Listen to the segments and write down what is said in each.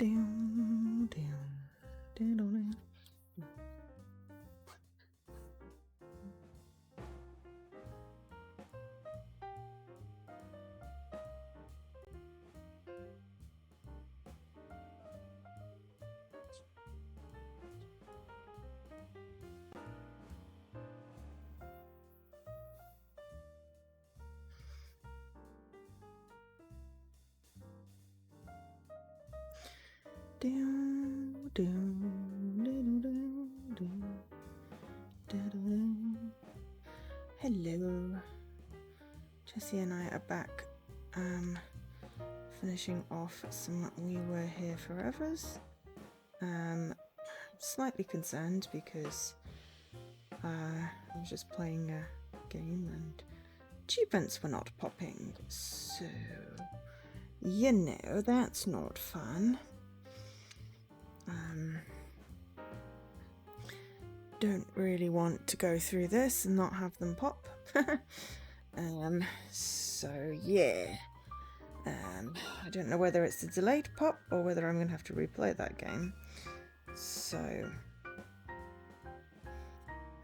Down, down, down, down. Down, down, down, down, down, down. Hello. Jessie and I are back, finishing off some We Were Here Forevers. Slightly concerned because I was just playing a game and achievements were not popping, so you know, that's not fun. Don't really want to go through this and not have them pop. So yeah. I don't know whether it's a delayed pop or whether I'm going to have to replay that game. So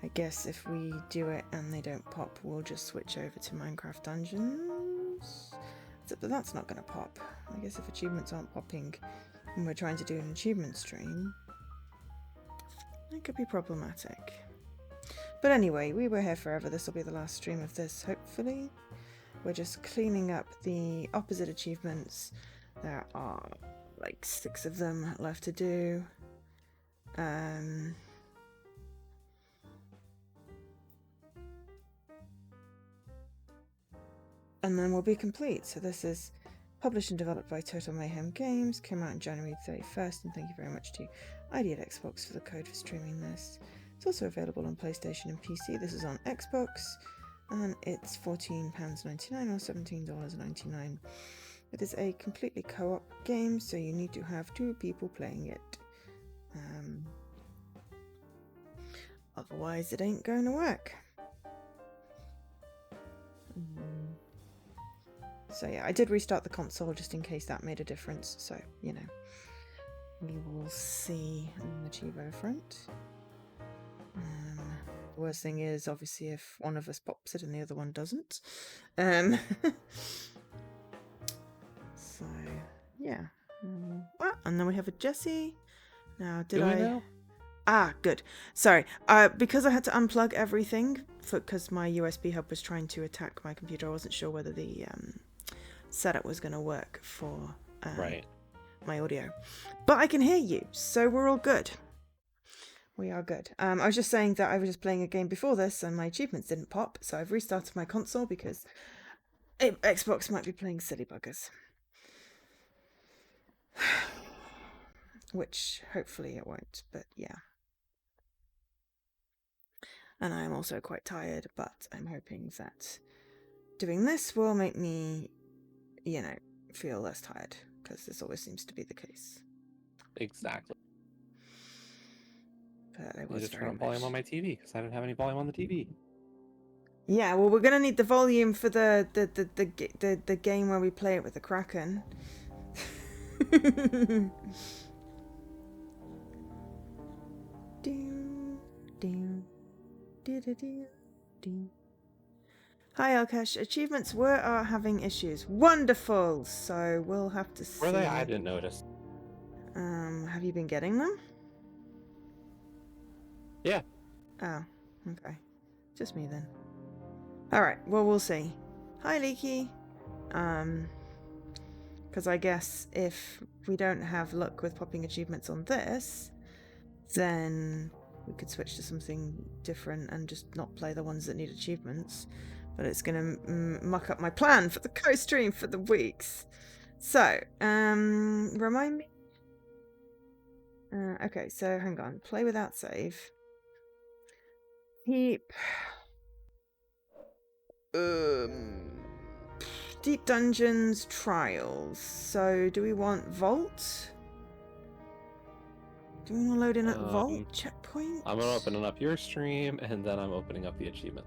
I guess if we do it and they don't pop, we'll just switch over to Minecraft Dungeons. Except that that's not going to pop. I guess if achievements aren't popping and we're trying to do an achievement stream, that could be problematic. But anyway, We Were Here Forever. This will be the last stream of this, hopefully. We're just cleaning up the opposite achievements. There are like 6 of them left to do. And then we'll be complete. So this is published and developed by Total Mayhem Games. Came out on January 31st. And thank you very much to Ideal Xbox for the code for streaming this. It's also available on PlayStation and PC. This is on Xbox. And it's £14.99 or $17.99. It is a completely co-op game, so you need to have 2 people playing it. Otherwise, it ain't going to work. So yeah, I did restart the console just in case that made a difference. So, you know, we will see on the Chivo front. The worst thing is, obviously, if one of us pops it and the other one doesn't. So, yeah. And then we have a Jessie. Now, did I know? Ah, good. Sorry. Because I had to unplug everything because my USB hub was trying to attack my computer, I wasn't sure whether the setup was going to work for my audio. But I can hear you, so we're all good. We are good. I was just saying that I was just playing a game before this and my achievements didn't pop, so I've restarted my console because Xbox might be playing silly buggers. Which hopefully it won't, but yeah. And I'm also quite tired, but I'm hoping that doing this will make me, you know, feel less tired, because this always seems to be the case. Exactly. But I need to turn up volume on my TV, because I don't have any volume on the TV. Yeah, well, we're gonna need the volume for the game where we play it with the Kraken. Hi, Alkesh. Achievements are having issues. Wonderful. So we'll have to see. Were they? I didn't notice. Have you been getting them? Yeah. Oh, okay. Just me then. All right. Well, we'll see. Hi, Leaky. Because I guess if we don't have luck with popping achievements on this, then we could switch to something different and just not play the ones that need achievements. But it's going to muck up my plan for the co-stream for the weeks. So, remind me. Okay, so hang on. Play without save. Keep. Deep Dungeons Trials. So, do we want Vault? Do we want to load in at Vault checkpoint? I'm opening up your stream, and then I'm opening up the achievement.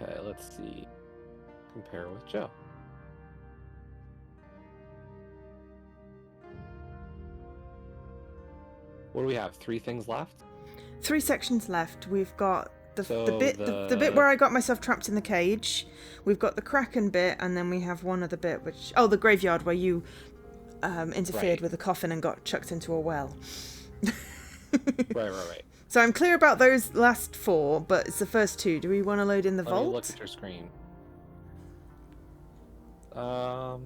Okay, let's see. Compare with Joe. What do we have? 3 things left? 3 sections left. We've got the bit where I got myself trapped in the cage. We've got the Kraken bit, and then we have one other bit, which the graveyard where you interfered with the coffin and got chucked into a well. Right. So I'm clear about those last 4, but it's the first 2. Do we want to load in the vault? Let me look at your screen. I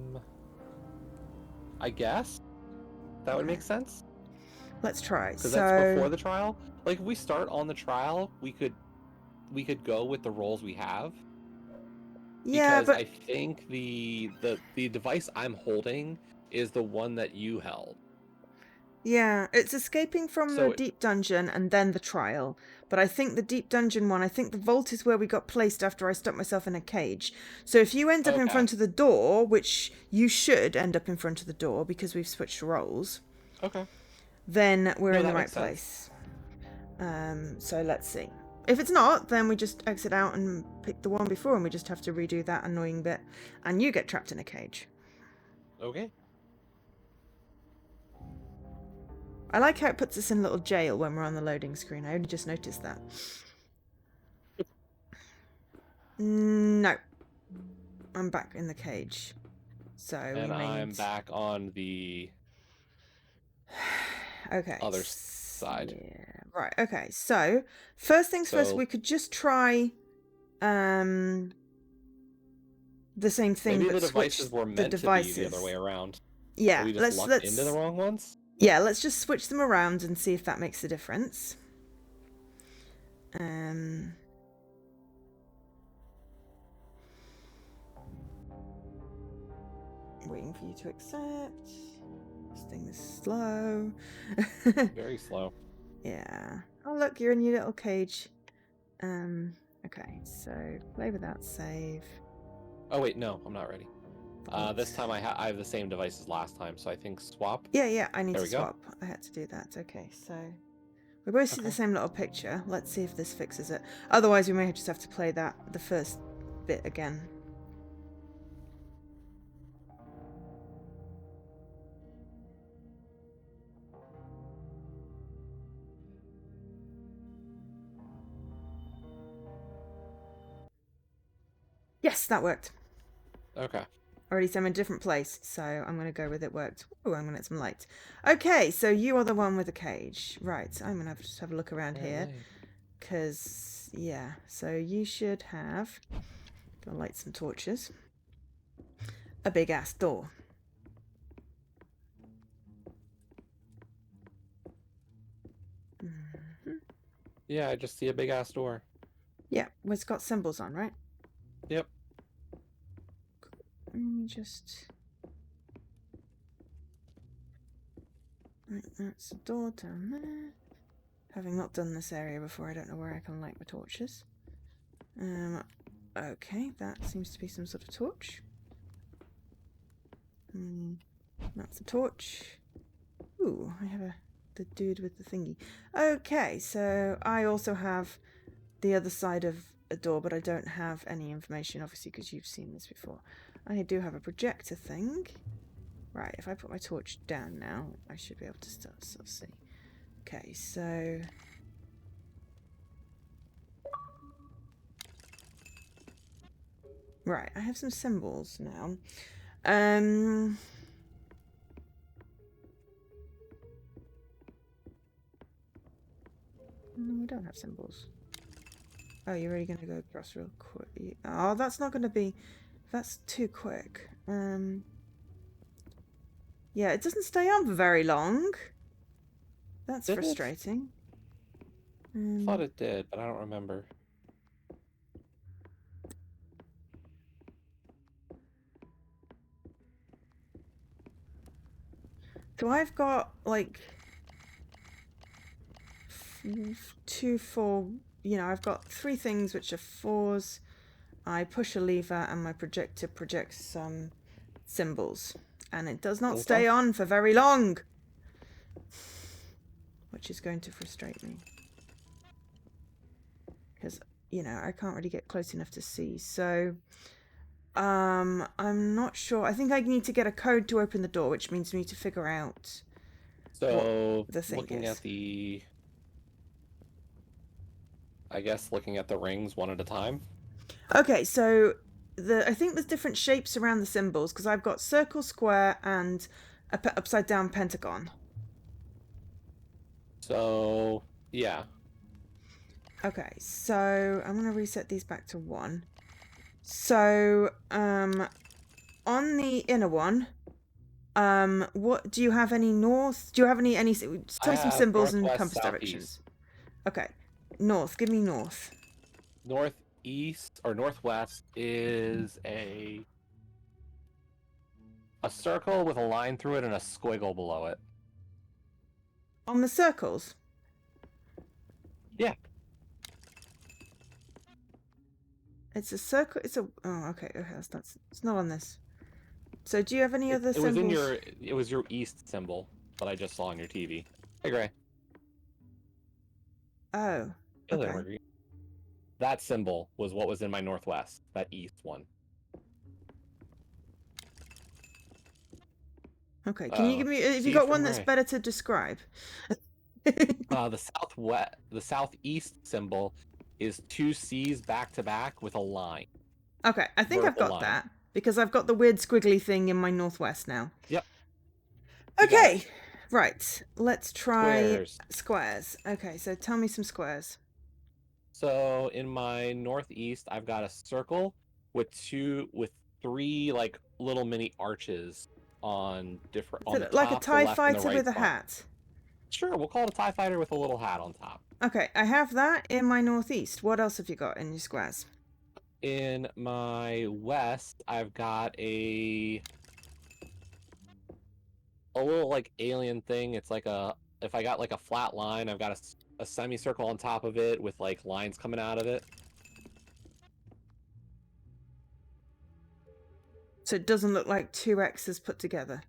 guess that would make sense. Let's try. Because that's before the trial. Like, if we start on the trial, we could go with the roles we have. Yeah, because I think the device I'm holding is the one that you held. Yeah, it's escaping from the deep dungeon and then the trial. But I think the deep dungeon one, I think the vault is where we got placed after I stuck myself in a cage. So if you end up in front of the door, which you should end up in front of the door because we've switched roles. Okay. Then we're in the right place. So let's see. If it's not, then we just exit out and pick the one before, and we just have to redo that annoying bit. And you get trapped in a cage. Okay. I like how it puts us in a little jail when we're on the loading screen. I only just noticed that. No. I'm back in the cage. So and I'm back on the other side. Yeah. Right, okay. So, first things first, we could just try the same thing, maybe but the switch devices were meant to be the other way around. Yeah, we just lucked into the wrong ones? Yeah, let's just switch them around and see if that makes a difference. Waiting for you to accept. This thing is slow. Very slow. Yeah. Oh, look, you're in your little cage. Okay, so play without save. Oh, wait, no, I'm not ready. This time I have the same device as last time, so I think swap. Yeah, I need to swap. I had to do that. Okay, so we both see the same little picture. Let's see if this fixes it. Otherwise, we may just have to play the first bit again. Yes, that worked. Okay. Or at least I'm in a different place, so I'm going to go with it worked. Ooh, I'm going to get some light. Okay, so you are the one with the cage. Right, I'm going to have to just have a look around here. Because, yeah, so you should have... Gonna light some torches. A big-ass door. Yeah, I just see a big-ass door. Yeah, well, it's got symbols on, right? Yep. Let me just... Right, that's a door down there. Having not done this area before, I don't know where I can light my torches. Okay, that seems to be some sort of torch. That's a torch. Ooh, I have the dude with the thingy. Okay, so I also have the other side of a door, but I don't have any information, obviously, because you've seen this before. I do have a projector thing. Right, if I put my torch down now, I should be able to sort of see. Okay, so... Right, I have some symbols now. No, we don't have symbols. Oh, you're really going to go across real quick. Oh, that's not going to be... That's too quick. Yeah, it doesn't stay on for very long. That's frustrating. I thought it did, but I don't remember. So I've got, like... 2, 4... You know, I've got 3 things which are 4s. I push a lever and my projector projects some symbols. And it does not stay on for very long. Which is going to frustrate me. Because you know, I can't really get close enough to see. So, I'm not sure. I think I need to get a code to open the door, which means we need to figure out what So the thing looking is. at the, I guess looking at the rings one at a time. Okay, so I think there's different shapes around the symbols because I've got circle, square, and a upside down pentagon. So yeah. Okay, so I'm gonna reset these back to 1. So on the inner one, what do you have any north? Do you have any I tell me some have symbols and northwest, compass southeast. directions. Okay, north. Give me north. Northeast or northwest is a circle with a line through it and a squiggle below it. On the circles. Yeah. It's a circle. It's a. Oh, okay. Okay, that's it's not on this. So, do you have any other It was in symbols? your. It was your east symbol that I just saw on your TV. Hey, Gray. Oh, okay. That symbol was what was in my northwest. That east one. Okay. Can you give me? If you See got from one that's Gray. better to describe? The southeast symbol is 2 C's back to back with a line. Okay, I think I've Vertical got line. that because I've got the weird squiggly thing in my northwest now. Yep. Okay, right. Let's try Squares. squares. Okay, so tell me some squares. So in my northeast, I've got a circle with 3 like little mini arches on the Like a top, the TIE left, and the fighter right with a spot. hat. Sure, we'll call it a TIE fighter with a little hat on top. Okay, I have that in my northeast. What else have you got in your squares? In my west, I've got a little like alien thing. It's like if I got like a flat line, I've got a semicircle on top of it with like lines coming out of it. So it doesn't look like 2 X's put together?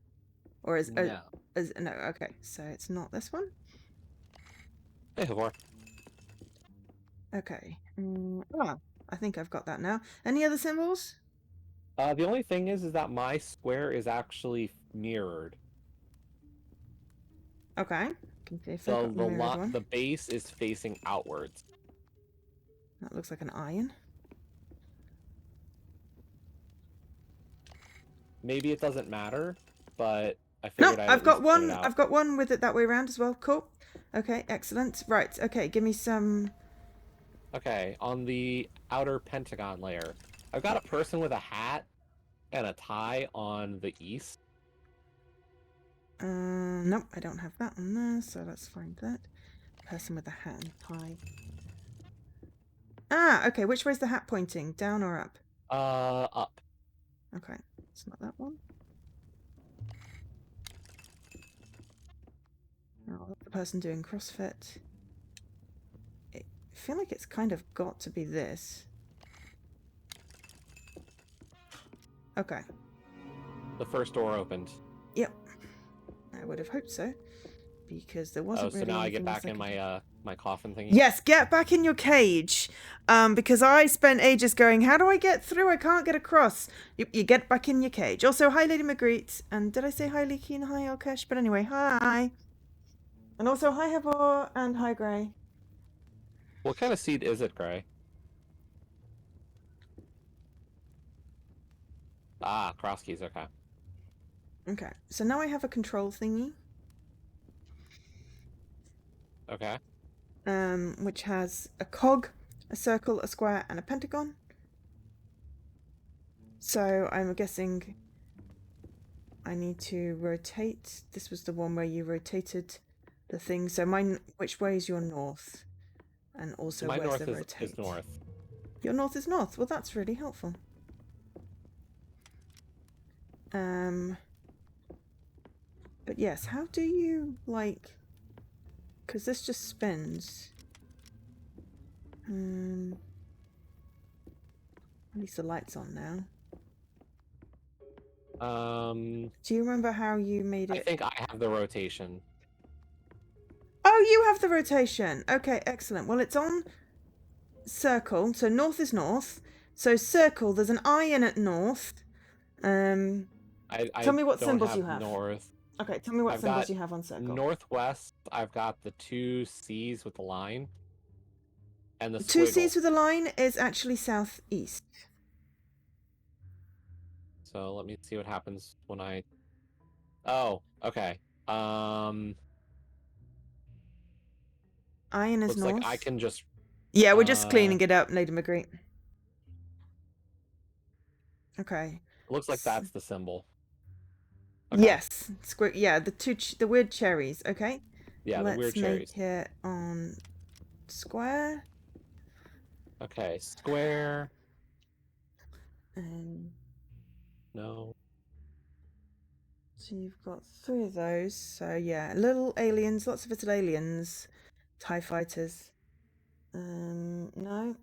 Or No. No, okay. So it's not this one? Hey, Havor. Okay. I think I've got that now. Any other symbols? The only thing is that my square is actually mirrored. Okay. Can see if I've So got the mirrored one. the base is facing outwards. That looks like an iron. Maybe it doesn't matter, but I No, figured I'd I've at got least point it one. out. I've got one with it that way around as well. Cool. Okay, excellent. Right. Okay, give me some. Okay, on the outer pentagon layer, I've got a person with a hat and a tie on the east. Nope, I don't have that on there, so let's find that. Person with a hat and tie. Ah, okay. Which way's the hat pointing? Down or up? Up. Okay, it's not that one. Oh, the person doing CrossFit. I feel like it's kind of got to be this. Okay. The first door opened. Yep. I would have hoped so. Because there wasn't really. So now I get back in my my coffin thingy? Yes, get back in your cage. Because I spent ages going, how do I get through? I can't get across. You get back in your cage. Also, hi, Lady Magritte. And did I say hi, Leaky, and hi, Elkesh? But anyway, hi. And also, hi, Havor, and hi, Grey. What kind of seed is it, Gray? Ah, cross keys, okay. Okay, so now I have a control thingy. Okay. Which has a cog, a circle, a square, and a pentagon. So I'm guessing I need to rotate. This was the one where you rotated the thing. So which way is your north? And also, My where's north the rotate? is north. Your north is north. Well, that's really helpful. But yes, how do you, like... Because this just spins. At least the light's on now. Do you remember how you made it? I think I have the rotation. Oh, you have the rotation. Okay, excellent. Well, it's on circle. So north is north. So circle. There's an I in at north. Tell me what don't symbols you have have. north. Okay, tell me what I've symbols got you have on circle. northwest. I've got the 2 C's with the line and the The 2 squiggle. C's with a line is actually southeast. So let me see what happens when I. Oh, okay. Iron is Looks like north. I can just. Yeah, we're just cleaning it up, Lady Magritte. Okay. Looks like that's the symbol. Okay. Yes. Yeah, the weird cherries. Okay. Yeah, the weird Let's cherries. make it on square. Okay, square. And No. so you've got 3 of those. So yeah, little aliens, lots of little aliens. TIE fighters. No.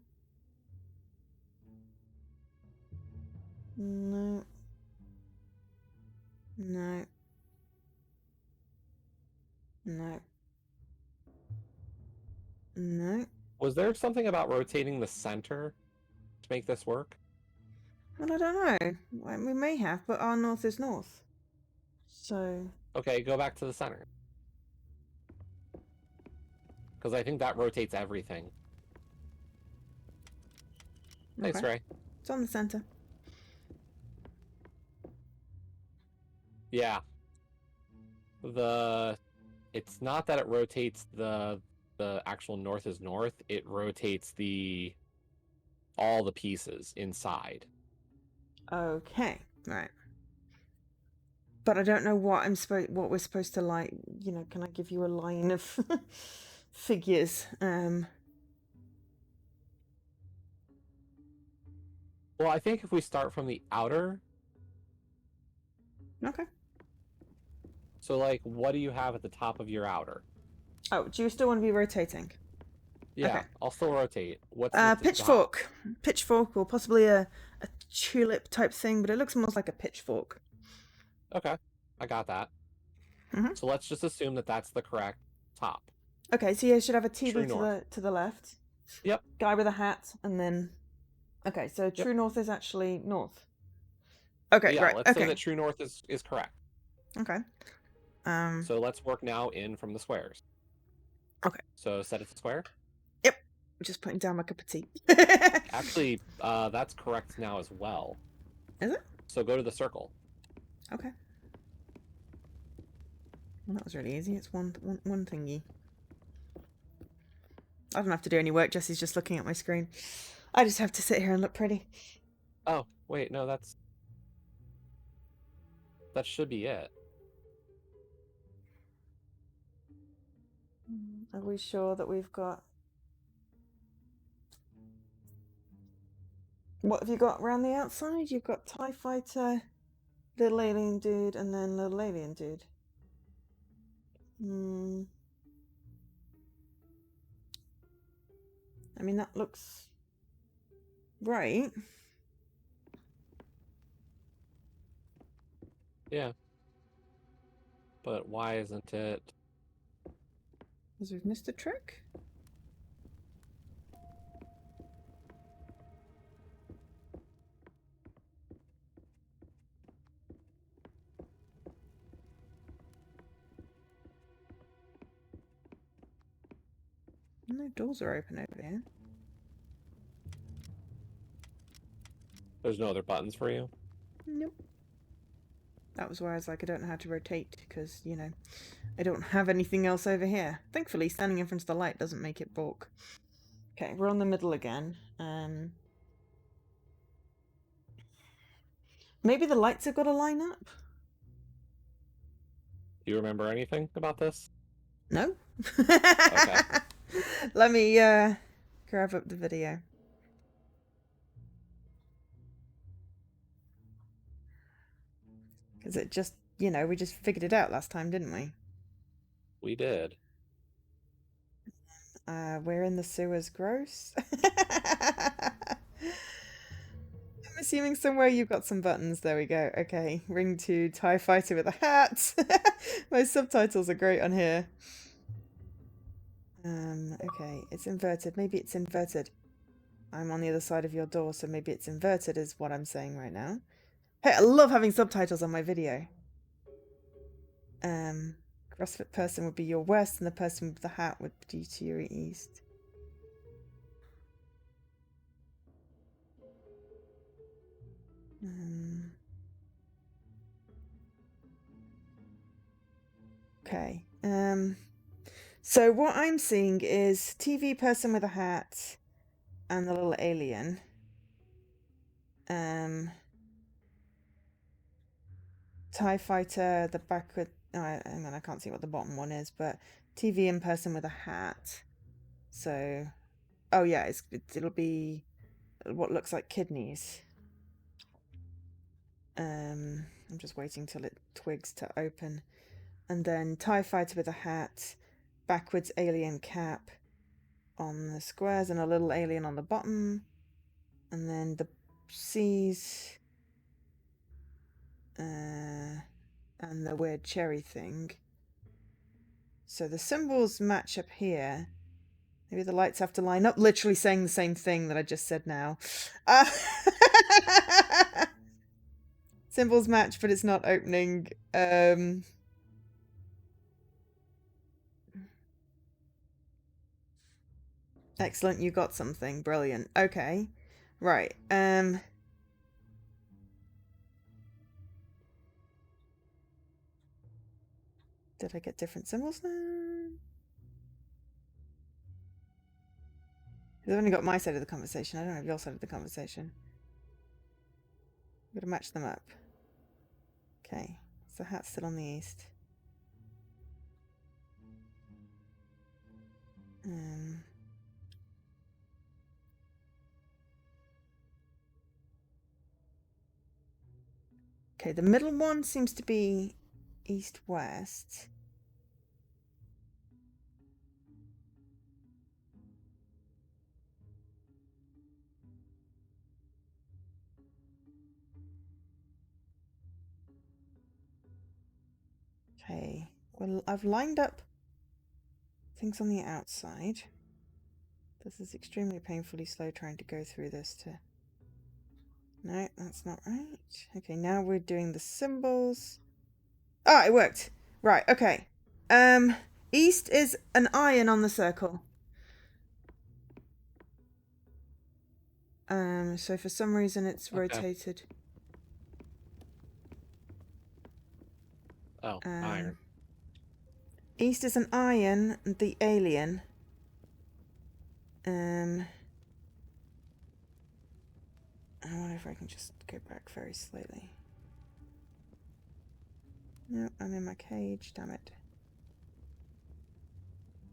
No. No. No. No. Was there something about rotating the center to make this work? Well, I don't know. Well, we may have, but our north is north. So. Okay, go back to the center. Because I think that rotates everything. Okay. Thanks, Ray. It's on the center. Yeah. It's not that it rotates the actual north is north. It rotates all the pieces inside. Okay. Right. But I don't know what what we're supposed to like. You know, can I give you a line of figures? Well, I think if we start from the outer. Okay. So, like, what do you have at the top of your outer? Oh, do you still want to be rotating? Yeah, okay. I'll still rotate. What's pitchfork? Pitchfork, or possibly a tulip type thing, but it looks almost like a pitchfork. Okay, I got that. Mm-hmm. So let's just assume that that's the correct top. Okay, so you should have a TV to the left. Yep. Guy with a hat, and then. Okay, so true north is actually north. Okay, yeah, right. Let's say that true north is correct. Okay. So let's work now in from the squares. Okay. So set it to square. Yep. I'm just putting down my cup of tea. Actually, that's correct now as well. Is it? So go to the circle. Okay. Well, that was really easy. It's one thingy. I don't have to do any work. Jesse's just looking at my screen. I just have to sit here and look pretty. Oh, wait, no, that should be it. Are we sure that we've got... What have you got around the outside? You've got TIE Fighter, little alien dude, and then little alien dude. I mean, that looks right. Yeah. But why isn't it? Because we've missed a trick? No doors are open over here. There's no other buttons for you? Nope. That was why I was like, I don't know how to rotate, because, you know, I don't have anything else over here. Thankfully, standing in front of the light doesn't make it balk. Okay, we're on the middle again. Maybe the lights have got to line up? Do you remember anything about this? No. Okay. Let me grab up the video. Because it just, you know, we just figured it out last time, didn't we? We did. We're in the sewers. Gross. I'm assuming somewhere you've got some buttons. There we go. Okay. Ring 2, TIE Fighter with a hat. My subtitles are great on here. Okay. It's inverted. Maybe it's inverted. I'm on the other side of your door, so maybe it's inverted is what I'm saying right now. Hey, I love having subtitles on my video. CrossFit person would be your west, and the person with the hat would be to your east. Okay. So what I'm seeing is TV person with a hat and the little alien. TIE fighter, the backward. Oh, hang on, I can't see what the bottom one is, but TV in person with a hat. So, oh yeah, it'll be what looks like kidneys. I'm just waiting till it twigs to open. And then TIE fighter with a hat, backwards alien cap on the squares, and a little alien on the bottom. And then the C's, and the weird cherry thing. So the symbols match up here. Maybe the lights have to line up. Literally saying the same thing that I just said now. Symbols match, but it's not opening. Excellent, you got something. Brilliant. Okay. Right. Did I get different symbols now? I've only got my side of the conversation. I don't have your side of the conversation. I'm gonna match them up. Okay. So the hat's still on the east. Okay, the middle one seems to be east-west. Okay, well, I've lined up things on the outside. This is extremely painfully slow trying to go through this to... No, that's not right. Okay, now we're doing the symbols. Ah, it worked. Right, okay. East is an iron on the circle. So for some reason it's rotated. Oh, iron. East is an iron, the alien. I wonder if I can just go back very slightly. No, I'm in my cage, damn it.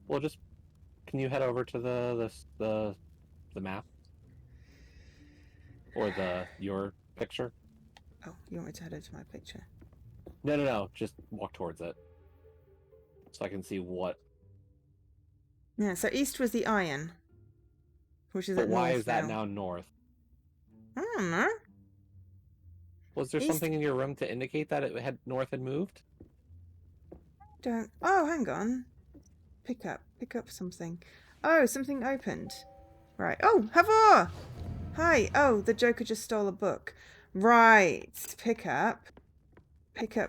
Well, just can you head over to the map or your picture? Oh, you want me to head over to my picture? No. Just walk towards it so I can see what. Yeah, so east was the iron, which is But at why north is that now north? I don't know. Was there something in your room to indicate that it had north had moved? Don't. Oh, hang on. Pick up something. Oh, something opened. Right. Oh, Havor! Hi. Oh, the Joker just stole a book. Right. Pick up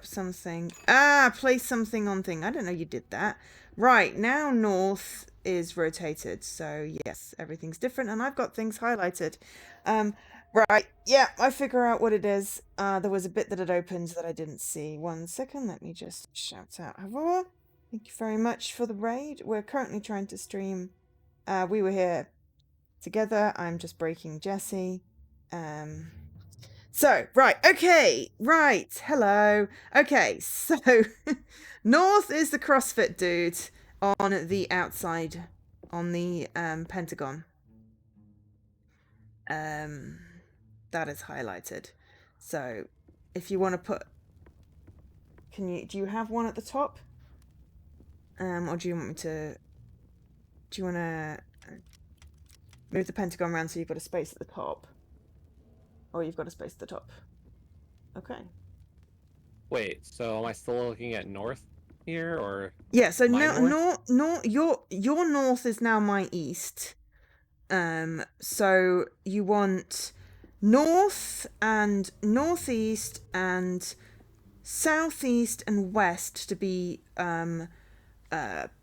something. Ah, place something on thing. I don't know you did that. Right, now north is rotated. So, yes, everything's different. And I've got things highlighted. Right. Yeah, I figure out what it is. There was a bit that had opened that I didn't see. 1 second. Let me just shout out Havor. Thank you very much for the raid. We're currently trying to stream. We were here together. I'm just breaking Jesse. So, right, okay, right, hello. Okay, so North is the CrossFit dude on the outside, on the Pentagon. That is highlighted. So, if you want to put, do you have one at the top? Or do you want me to, do you want to move the Pentagon around so you've got a space at the top? Or you've got a space at the top? Okay. Wait, so am I still looking at north here, or yeah? So your north is now my east, So you want north and northeast and southeast and west to be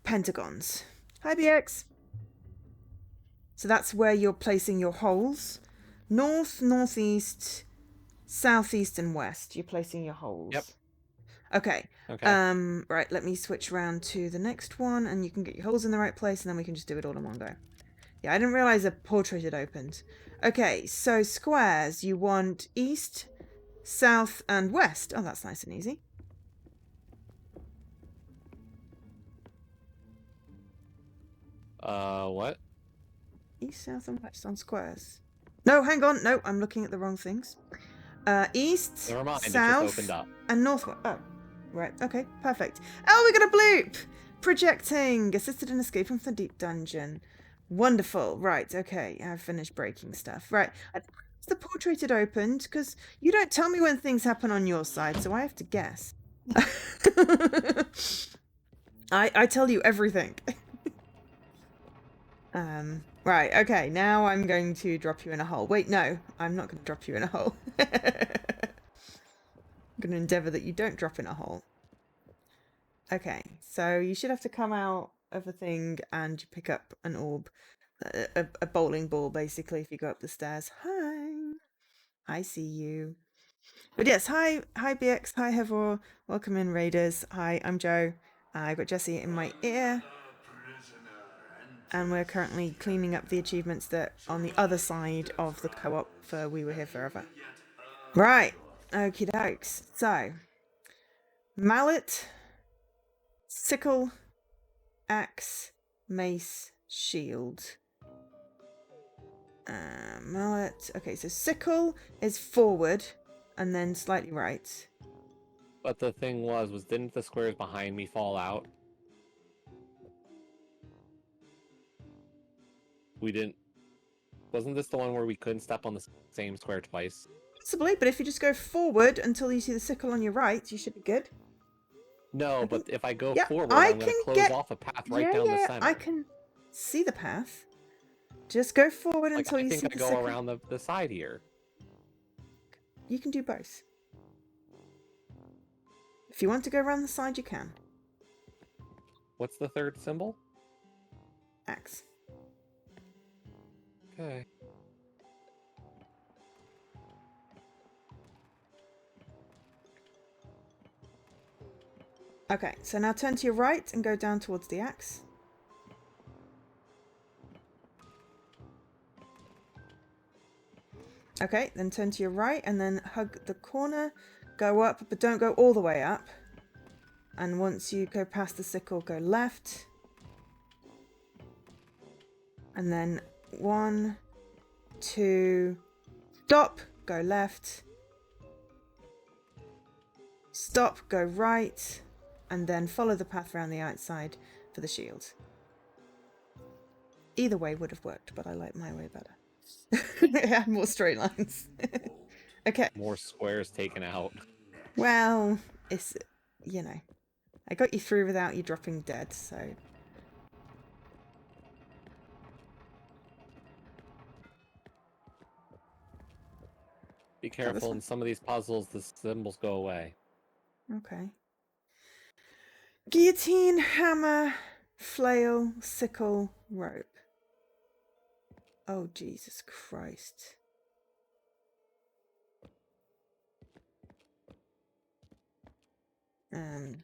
pentagons. Hi, BX. So that's where you're placing your holes. North, northeast, southeast, and west. You're placing your holes. Yep. Okay. Okay. Right, let me switch around to the next one, and you can get your holes in the right place, and then we can just do it all in one go. Yeah, I didn't realize a portrait had opened. Okay, so squares. You want east, south, and west. Oh, that's nice and easy. What? East, south, and west on squares. No, hang on. No, I'm looking at the wrong things. East, Never mind, it just opened south, up. and north. Oh, right. Okay, perfect. Oh, we got a bloop! Projecting. Assisted in escaping from the deep dungeon. Wonderful. Right, okay. I've finished breaking stuff. Right. The portrait had opened, because you don't tell me when things happen on your side, so I have to guess. I tell you everything. Right, okay, now I'm going to drop you in a hole. Wait, no, I'm not going to drop you in a hole. I'm going to endeavour that you don't drop in a hole. Okay, so you should have to come out of a thing and you pick up an orb. A bowling ball, basically, if you go up the stairs. Hi! I see you. But yes, hi BX, hi Hevor, welcome in Raiders. Hi, I'm Joe. I've got Jesse in my ear. And we're currently cleaning up the achievements that on the other side of the co-op for We Were Here Forever. Right, okie dokes. So, mallet, sickle, axe, mace, shield. Mallet. Okay, so sickle is forward and then slightly right. But the thing was didn't the squares behind me fall out? We didn't. Wasn't this the one where we couldn't step on the same square twice? Possibly, but if you just go forward until you see the sickle on your right, you should be good. No, but if I go yeah, forward, I I'm going to close off a path right down the center. I can see the path. Just go forward until you see the sickle. I think I go around the side here. You can do both. If you want to go around the side, you can. What's the third symbol? Axe. Okay. Okay, so now turn to your right and go down towards the axe. Okay, then turn to your right and then hug the corner. Go up, but don't go all the way up. And once you go past the sickle, go left. And then 1, 2, stop, go left. Stop, go right. And then follow the path around the outside for the shield. Either way would have worked, but I like my way better. It had more straight lines. Okay. More squares taken out. Well, it's, you know, I got you through without you dropping dead, so. Be careful, in some of these puzzles, the symbols go away. Okay. Guillotine, hammer, flail, sickle, rope. Oh, Jesus Christ. I'm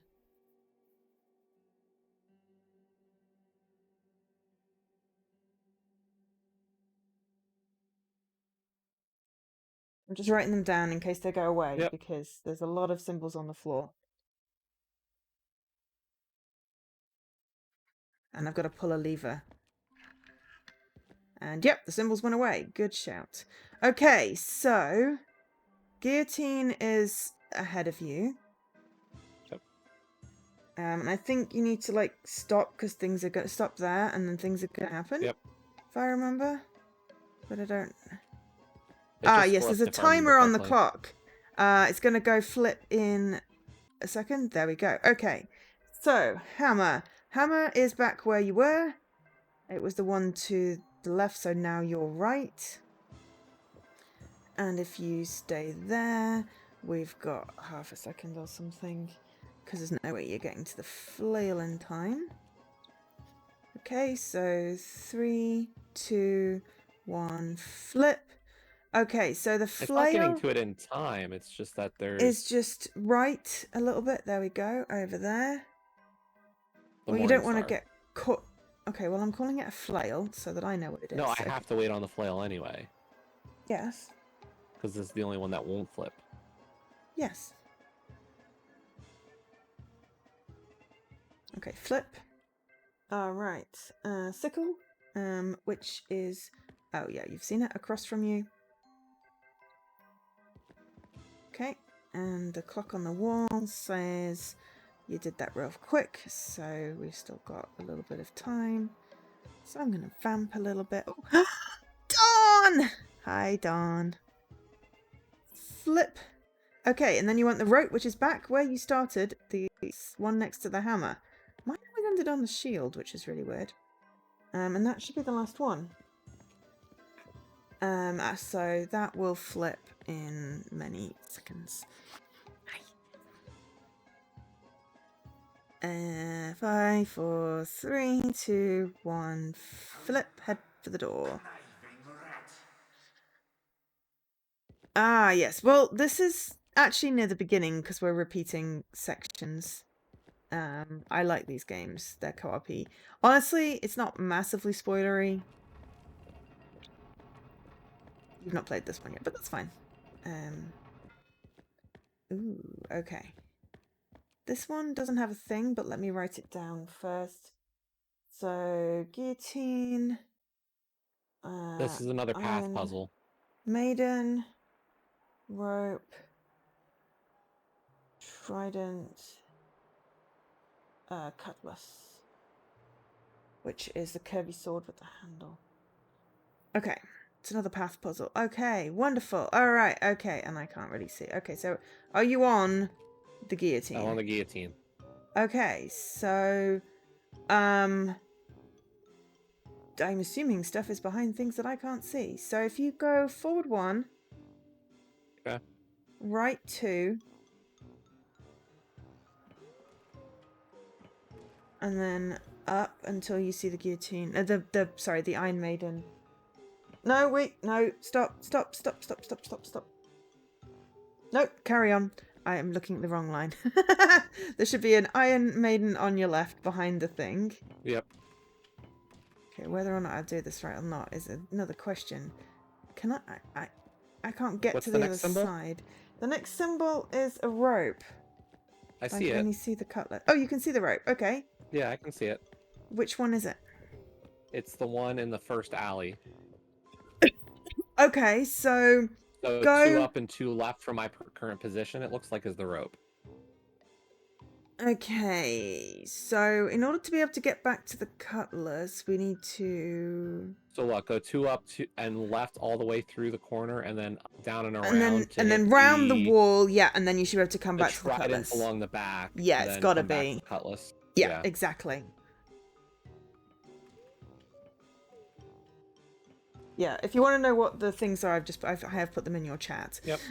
just writing them down in case they go away, because there's a lot of symbols on the floor. And I've got to pull a lever. And yep, the symbols went away. Good shout. Okay, so guillotine is ahead of you. Yep. And I think you need to like stop because things are going to stop there and then things are going to happen. Yep. If I remember. But I don't. Yes, there's a timer on the clock. It's going to go flip in a second. There we go. Okay. So, hammer. Hammer is back where you were. It was the one to the left, so now you're right. And if you stay there, we've got half a second or something, because there's no way you're getting to the flail in time. Okay, so 3, 2, 1, flip. Okay, so the flail... It's not getting to it in time, it's just that there's... is just right a little bit. There we go, over there. The well, you don't want to Morningstar. get caught... Okay, well, I'm calling it a flail so that I know what it is. No, I have to wait on the flail anyway. Yes. Because this is the only one that won't flip. Yes. Okay, flip. All right. Sickle, which is... Oh, yeah, you've seen it across from you. Okay, and the clock on the wall says you did that real quick, so we've still got a little bit of time. So I'm going to vamp a little bit. Oh. Dawn! Hi, Dawn. Flip. Okay, and then you want the rope, which is back where you started, the one next to the hammer. Mine always ended on the shield, which is really weird. And that should be the last one. So that will flip in many seconds. Hi. 5, 4, 3, 2, 1, flip, head for the door. Ah, yes. Well, this is actually near the beginning because we're repeating sections. I like these games. They're co-op-y. Honestly, it's not massively spoilery. You've not played this one yet, but that's fine. Ooh, okay. This one doesn't have a thing, but let me write it down first. So, guillotine. This is another path iron, puzzle. Maiden. Rope. Trident. Cutlass. Which is the curvy sword with the handle. Okay. It's another path puzzle. Okay, wonderful. All right, okay, and I can't really see. Okay, so are you on the guillotine? I'm on the guillotine. Okay, so I'm assuming stuff is behind things that I can't see. So if you go forward 1, okay, right 2, and then up until you see the guillotine. The Iron Maiden. No, wait, no, stop. No, carry on. I am looking at the wrong line. There should be an Iron Maiden on your left behind the thing. Yep. Okay, whether or not I do this right or not is another question. Can I can't get to the other side. The next symbol is a rope. I see it. I only see the cutlet. Oh, you can see the rope. Okay. Yeah, I can see it. Which one is it? It's the one in the first alley. Okay, so go 2 up and 2 left from my current position, it looks like, is the rope. Okay, so in order to be able to get back to the cutlass, we need to... So look, go 2 up and left all the way through the corner, and then down and around. And then round the wall, yeah, and then you should be able to come back to the cutlass. Along the back. Yeah, it's gotta be. Cutlass. Yeah, exactly. Yeah, if you want to know what the things are, I have put them in your chat. Yep.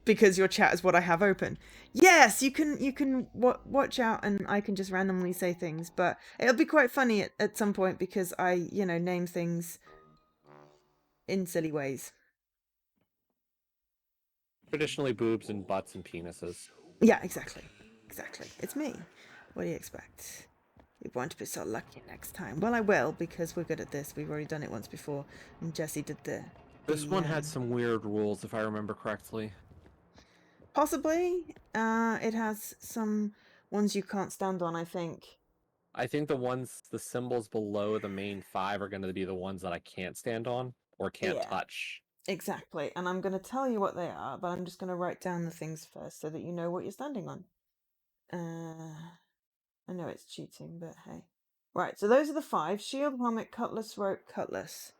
Because your chat is what I have open. Yes, you can watch out, and I can just randomly say things, but it'll be quite funny at some point because I, name things in silly ways. Traditionally boobs and butts and penises. Yeah, exactly. It's me. What do you expect? You won't be so lucky next time. Well, I will, because we're good at this. We've already done it once before, and Jesse did This one had some weird rules, if I remember correctly. Possibly. It has some ones you can't stand on, I think. I think the symbols below the main 5 are going to be the ones that I can't stand on or can't touch. Exactly, and I'm going to tell you what they are, but I'm just going to write down the things first so that you know what you're standing on. I know it's cheating, but hey. Right, so those are the 5. Shield, helmet, cutlass, rope, cutlass.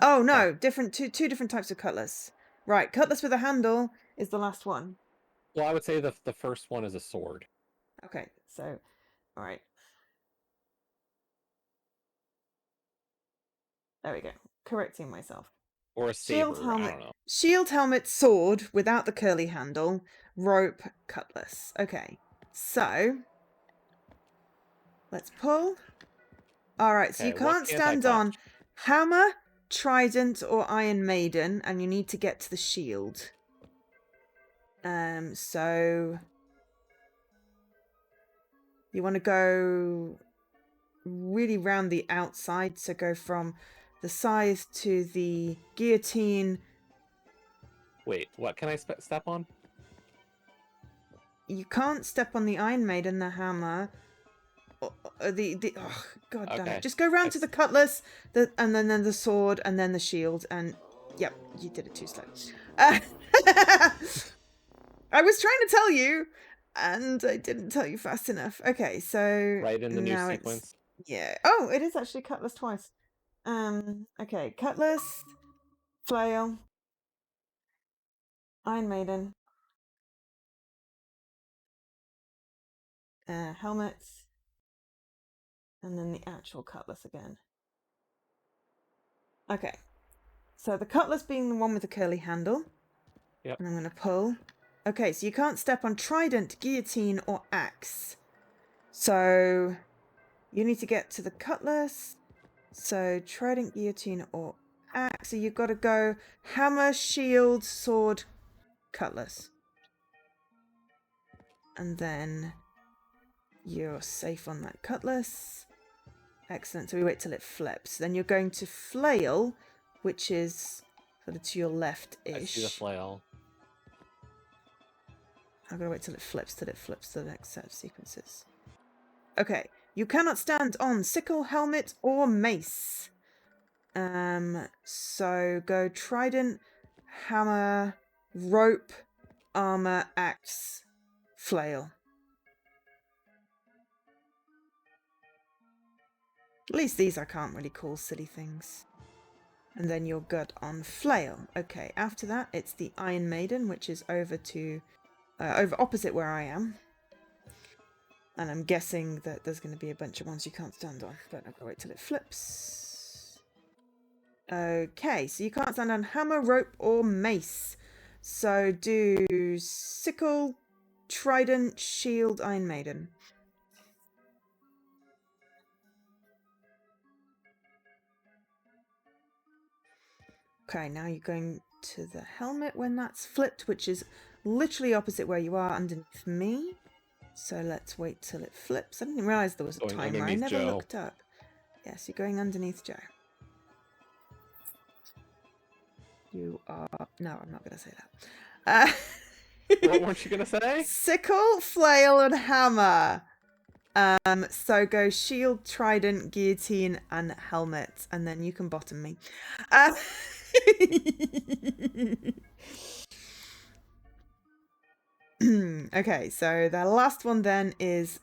Oh, no, two different types of cutlass. Right, cutlass with a handle is the last one. Well, I would say the first one is a sword. Okay, so, all right. There we go. Correcting myself. Or a saber, I don't know. Shield, helmet, sword without the curly handle, rope, cutlass. Okay, so let's pull. All right, so you can't stand on hammer, trident, or Iron Maiden, and you need to get to the shield. So you want to go really round the outside, so go from the scythe to the guillotine. Wait, what can I step on? You can't step on the Iron Maiden, the hammer, oh, god damn it! Just go round to the cutlass, and then the sword, and then the shield, and yep, you did it too slow. I was trying to tell you, and I didn't tell you fast enough. Okay, so right in the new sequence. Yeah. Oh, it is actually cutlass twice. Okay, cutlass, flail, Iron Maiden, helmets, and then the actual cutlass again. Okay, so the cutlass being the one with the curly handle. Yep. And I'm going to pull. Okay, so you can't step on trident, guillotine, or axe. So you need to get to the cutlass. So trident, guillotine, or axe. So you've got to go hammer, shield, sword, cutlass. And then you're safe on that cutlass. Excellent. So we wait till it flips. Then you're going to flail, which is sort of to your left-ish. I see the flail. I've got to wait till it flips to the next set of sequences. Okay. You cannot stand on sickle, helmet, or mace. So go trident, hammer, rope, armor, axe, flail. At least these I can't really call silly things. And then you're good on flail. Okay, after that it's the Iron Maiden, which is over opposite where I am. And I'm guessing that there's going to be a bunch of ones you can't stand on, but I've got to wait till it flips. Okay, so you can't stand on hammer, rope, or mace. So do sickle, trident, shield, Iron Maiden. Okay, now you're going to the helmet when that's flipped, which is literally opposite where you are underneath me. So let's wait till it flips. I didn't realise there was a timer. I never looked up. Yes, you're going underneath Joe. You are... No, I'm not going to say that. What weren't you going to say? Sickle, flail, and hammer. So go shield, trident, guillotine, and helmet. And then you can bottom me. Okay, so the last one then is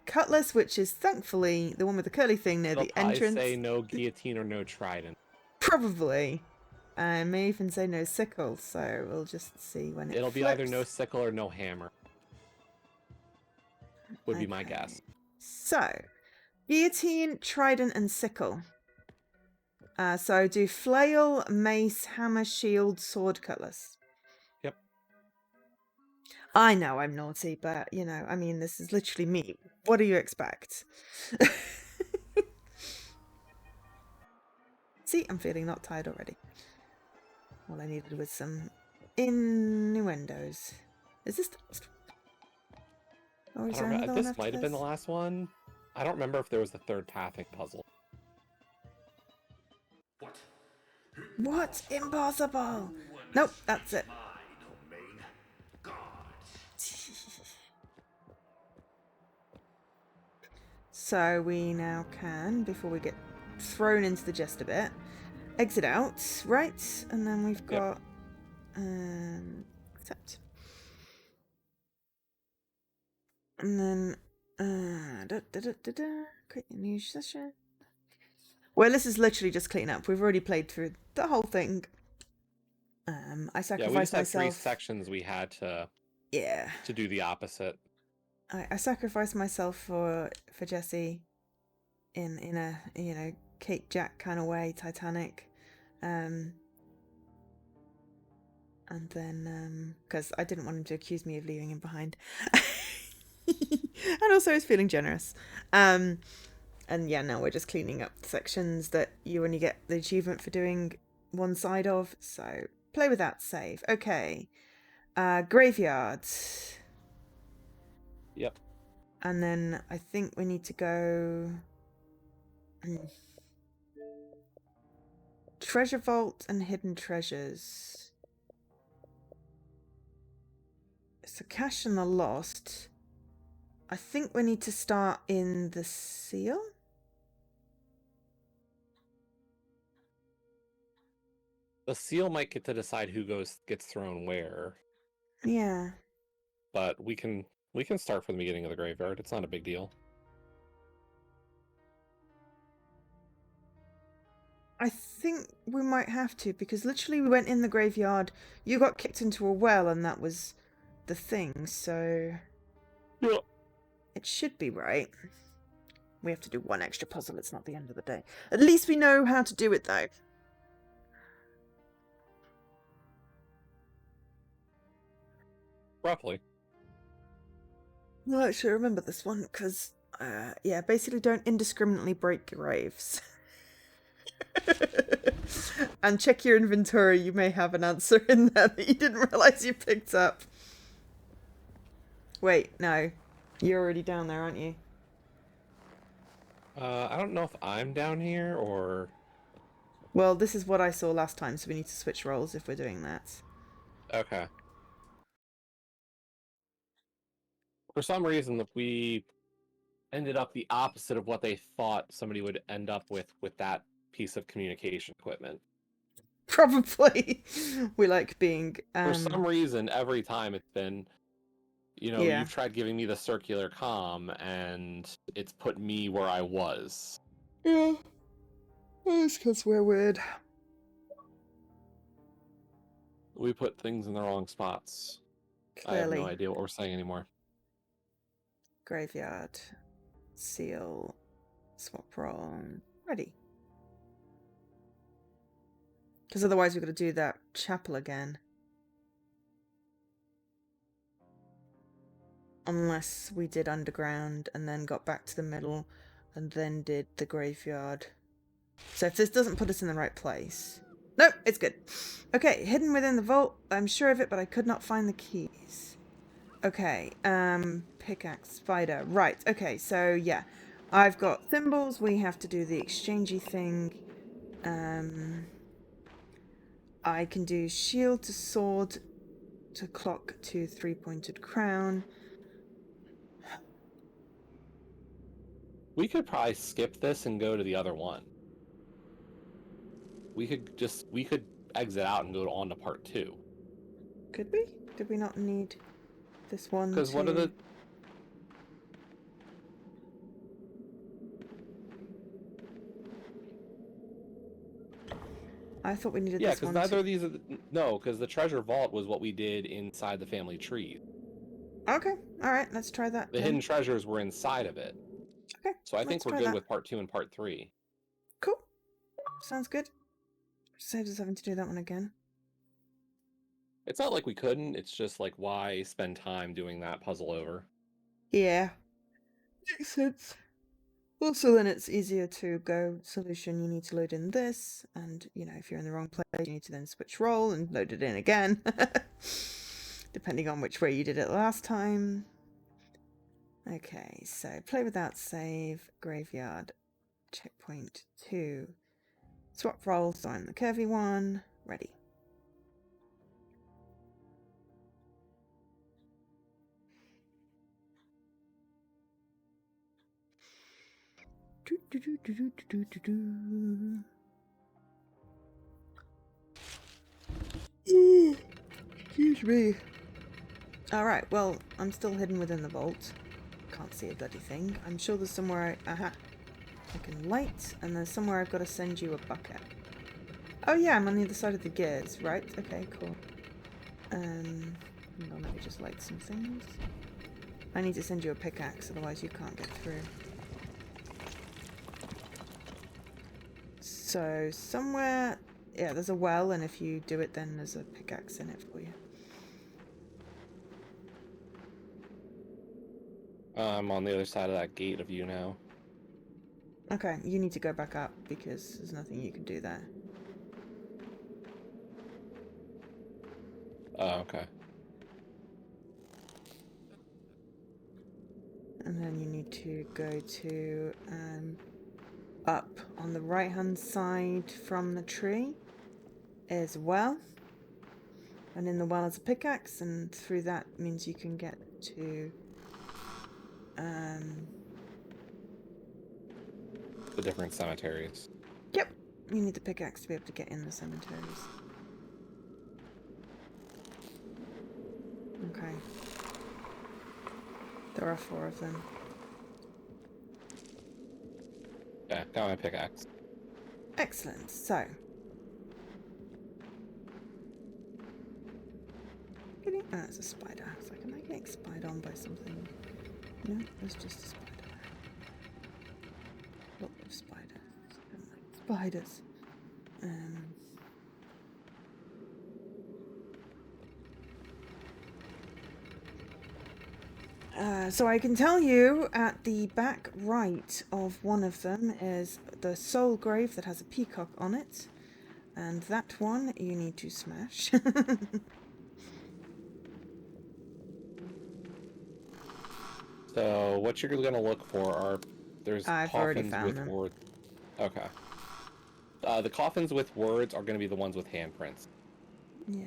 cutlass, which is thankfully the one with the curly thing near the entrance. Say no guillotine or no trident. Probably. I may even say no sickle, so we'll just see when it It'll flips. be either no sickle or no hammer. Would be my guess. So, guillotine, trident, and sickle. So do flail, mace, hammer, shield, sword, cutlass. Yep. I know I'm naughty, but, you know, I mean, this is literally me. What do you expect? See, I'm feeling not tired already. All I needed was some innuendos. Is this... Or is there another one after this? This might have been the last one. I don't remember if there was the third Pathic puzzle. What? Impossible! Nope, that's it. So we now can, before we get thrown into the jest a bit, exit out, right? And then we've got accept. And then create a new session. Well, this is literally just clean up. We've already played through the whole thing. I sacrificed we just myself. Had 3 sections we had to do the opposite. I sacrificed myself for Jesse in a Kate Jack kind of way, Titanic. And then, because I didn't want him to accuse me of leaving him behind. And also, I was feeling generous. And yeah, now we're just cleaning up sections that you only get the achievement for doing one side of. So play without save. Okay. Graveyard. Yep. And then I think we need to go... Treasure Vault and Hidden Treasures. So Cache and the Lost. I think we need to start in the Seal. The seal might get to decide who gets thrown where. Yeah. But we can start from the beginning of the graveyard. It's not a big deal. I think we might have to, because literally we went in the graveyard, you got kicked into a well, and that was the thing, so... Yeah. It should be right. We have to do one extra puzzle, it's not the end of the day. At least we know how to do it, though. Roughly. Well, actually, remember this one, because, yeah, basically don't indiscriminately break graves. And check your inventory, you may have an answer in there that you didn't realise you picked up. Wait, no. You're already down there, aren't you? I don't know if I'm down here or... Well, this is what I saw last time, so we need to switch roles if we're doing that. Okay. For some reason, we ended up the opposite of what they thought somebody would end up with that piece of communication equipment. Probably. We like being... For some reason, every time it's been, Yeah. you've tried giving me the circular comm, and it's put me where I was. Yeah. It's because we're weird. We put things in the wrong spots. Clearly. I have no idea what we're saying anymore. Graveyard. Seal. Swap roll. Ready. Because otherwise we've got to do that chapel again. Unless we did underground and then got back to the middle and then did the graveyard. So if this doesn't put us in the right place... Nope, it's good. Okay, hidden within the vault. I'm sure of it, but I could not find the keys. Okay, pickaxe, spider. Right, okay, so yeah. I've got thimbles. We have to do the exchangey thing. I can do shield to sword to clock to three-pointed crown. We could probably skip this and go to the other one. We could exit out and go on to part 2. Could we? Did we not need this one? Because what are the... I thought we needed Yeah, this one. because neither of these are... No, because the treasure vault was what we did inside the family tree. Okay, alright, let's try that. The hidden treasures were inside of it. Okay, so I think we're good with part 2 and part 3. Cool. Sounds good. Saves us having to do that one again. It's not like we couldn't, it's just like, why spend time doing that puzzle over? Yeah. Makes sense. Also, then it's easier to go, solution, you need to load in this, and, you know, if you're in the wrong place, you need to then switch role and load it in again. Depending on which way you did it last time. Okay, so play without save, graveyard, checkpoint 2. Swap roles, so I'm the curvy one. Ready. Excuse me. Alright, well, I'm still hidden within the vault. Can't see a bloody thing. I'm sure there's somewhere I can light, and there's somewhere I've got to send you a bucket. Oh yeah, I'm on the other side of the gears, right? Okay, cool. Hold on, let me just light some things. I need to send you a pickaxe, otherwise you can't get through. So somewhere, yeah, there's a well, and if you do it, then there's a pickaxe in it for you. I'm on the other side of that gate of you now. Okay, you need to go back up because there's nothing you can do there. Oh, okay. And then you need to go to up on the right-hand side from the tree is a well. And in the well is a pickaxe, and through that means you can get to The different cemeteries. Yep. You need the pickaxe to be able to get in the cemeteries. Okay. There are 4 of them. Yeah, got my pickaxe. Excellent. So. Oh, it's a spider. It's like, am I getting spied on by something? No, it's just a spider. Lot of spiders. I don't like spiders. So I can tell you at the back right of one of them is the soul grave that has a peacock on it. And that one you need to smash. So what you're gonna look for are I've already coffins found with them. words. Okay. The coffins with words are gonna be the ones with handprints. Yeah.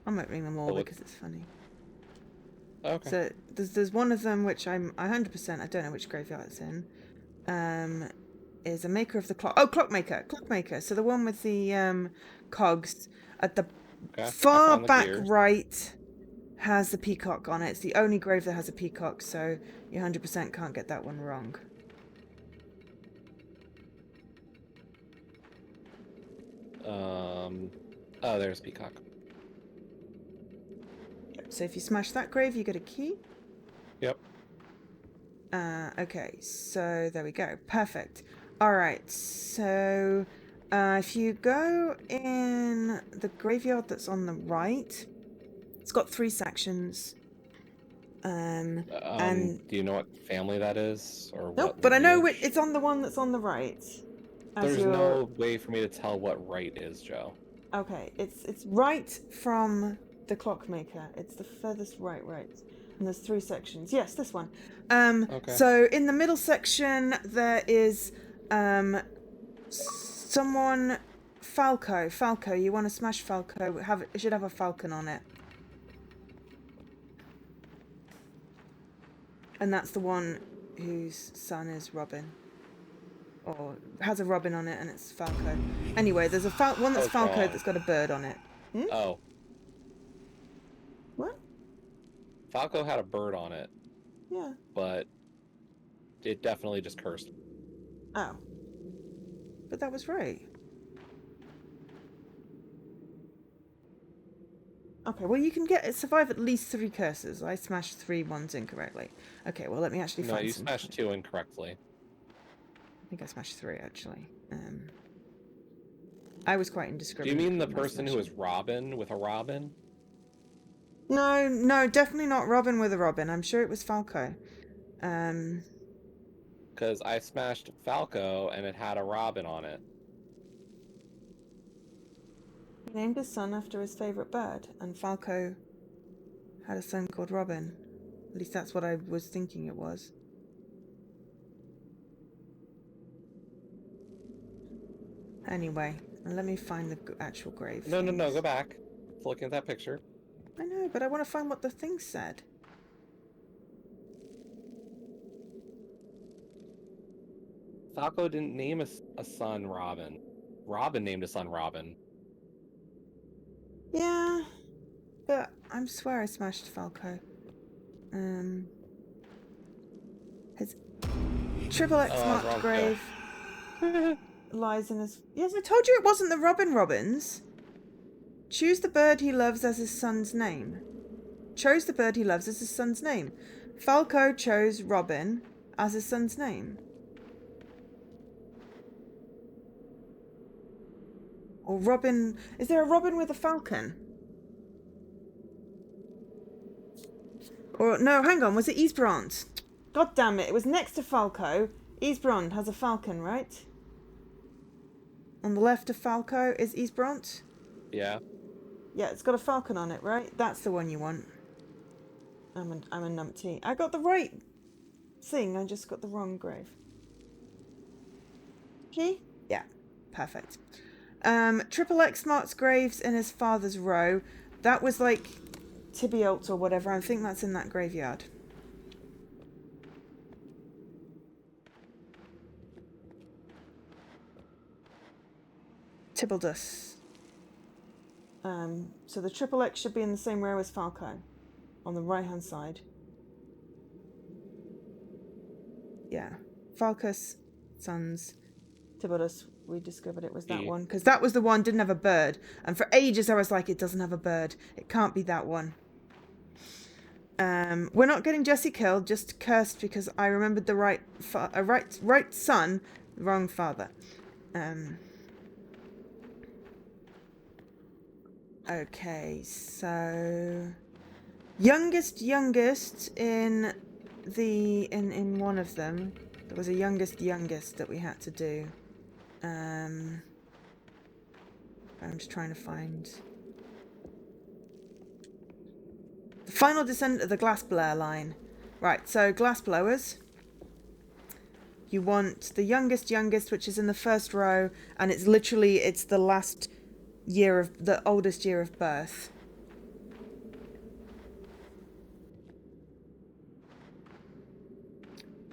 I'm opening them all because it's funny. Okay. So there's one of them which I'm 100%, I don't know which graveyard it's in. Is a maker of the clock. Oh, clockmaker. So the one with the cogs at the far back right has the peacock on it. It's the only grave that has a peacock, so you 100% can't get that one wrong. Oh, there's peacock. So if you smash that grave, you get a key. Yep. Okay, so there we go. Perfect. Alright, so if you go in the graveyard that's on the right, it's got 3 sections. And do you know what family that is, or nope, what but I know lineage? it's on the one that's on the right. There's no way for me to tell what right is, Joe. Okay, it's right from the clockmaker. It's the furthest right. And there's 3 sections. Yes, this one. Okay. So in the middle section there is someone Falco. You want to smash Falco? It should have a falcon on it. And that's the one whose son is Robin. Or has a robin on it, and it's Falco. Anyway, there's one that's Falco wrong. that's got a bird on it. Hmm? Oh. What? Falco had a bird on it. Yeah. But it definitely just cursed. Oh. But that was right. Okay, well you can survive at least 3 curses. I smashed 3 ones incorrectly. Okay, well let me actually find some. No, you smashed 2 incorrectly. I think I smashed 3 actually. I was quite indiscriminate. Do you mean the person who is Robin with a robin? No, definitely not Robin with a robin. I'm sure it was Falco. Because I smashed Falco and it had a robin on it. He named his son after his favourite bird, and Falco had a son called Robin. At least that's what I was thinking it was. Anyway, let me find the actual grave. No, go back. Looking at that picture. I know, but I want to find what the thing said. Falco didn't name a son Robin. Robin named a son Robin. Yeah, but I swear I smashed Falco. His triple X marked grave. lies in his... Yes, I told you it wasn't the Robins. Choose the bird he loves as his son's name. Chose the bird he loves as his son's name. Falco chose Robin as his son's name. Or Robin... Is there a Robin with a falcon? Or, no, hang on, was it Ysbrand? God damn it, it was next to Falco. Ysbrand has a falcon, right? On the left of Falco is Ysbrand? Yeah. Yeah, it's got a falcon on it, right? That's the one you want. I'm a numpty. I got the right thing, I just got the wrong grave. Key? Yeah, perfect. Triple X marks graves in his father's row. That was like Tibialt or whatever. I think that's in that graveyard. Tibaldus. So the triple X should be in the same row as Falco. On the right hand side. Yeah. Falcus, Sons, Tibaldus. We discovered it was that one. Because that was the one, didn't have a bird. And for ages I was like, it doesn't have a bird. It can't be that one. We're not getting Jesse killed, just cursed because I remembered the right son, wrong father. Okay, so youngest in one of them. There was a youngest that we had to do. I'm just trying to find the final descendant of the glassblower line. Right, so glassblowers. You want the youngest, which is in the first row, and it's the last year of the oldest year of birth.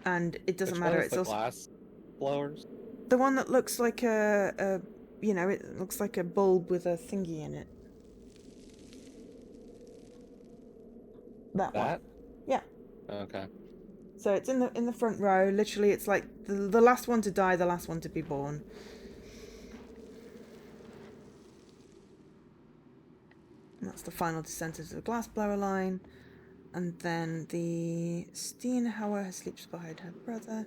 And it doesn't matter. It's also glass blowers. The one that looks like it looks like a bulb with a thingy in it. That one. Yeah. Okay. So it's in the front row. Literally, it's like the last one to die, the last one to be born. And that's the final descendant of the glassblower line. And then the Steenhauer sleeps behind her brother.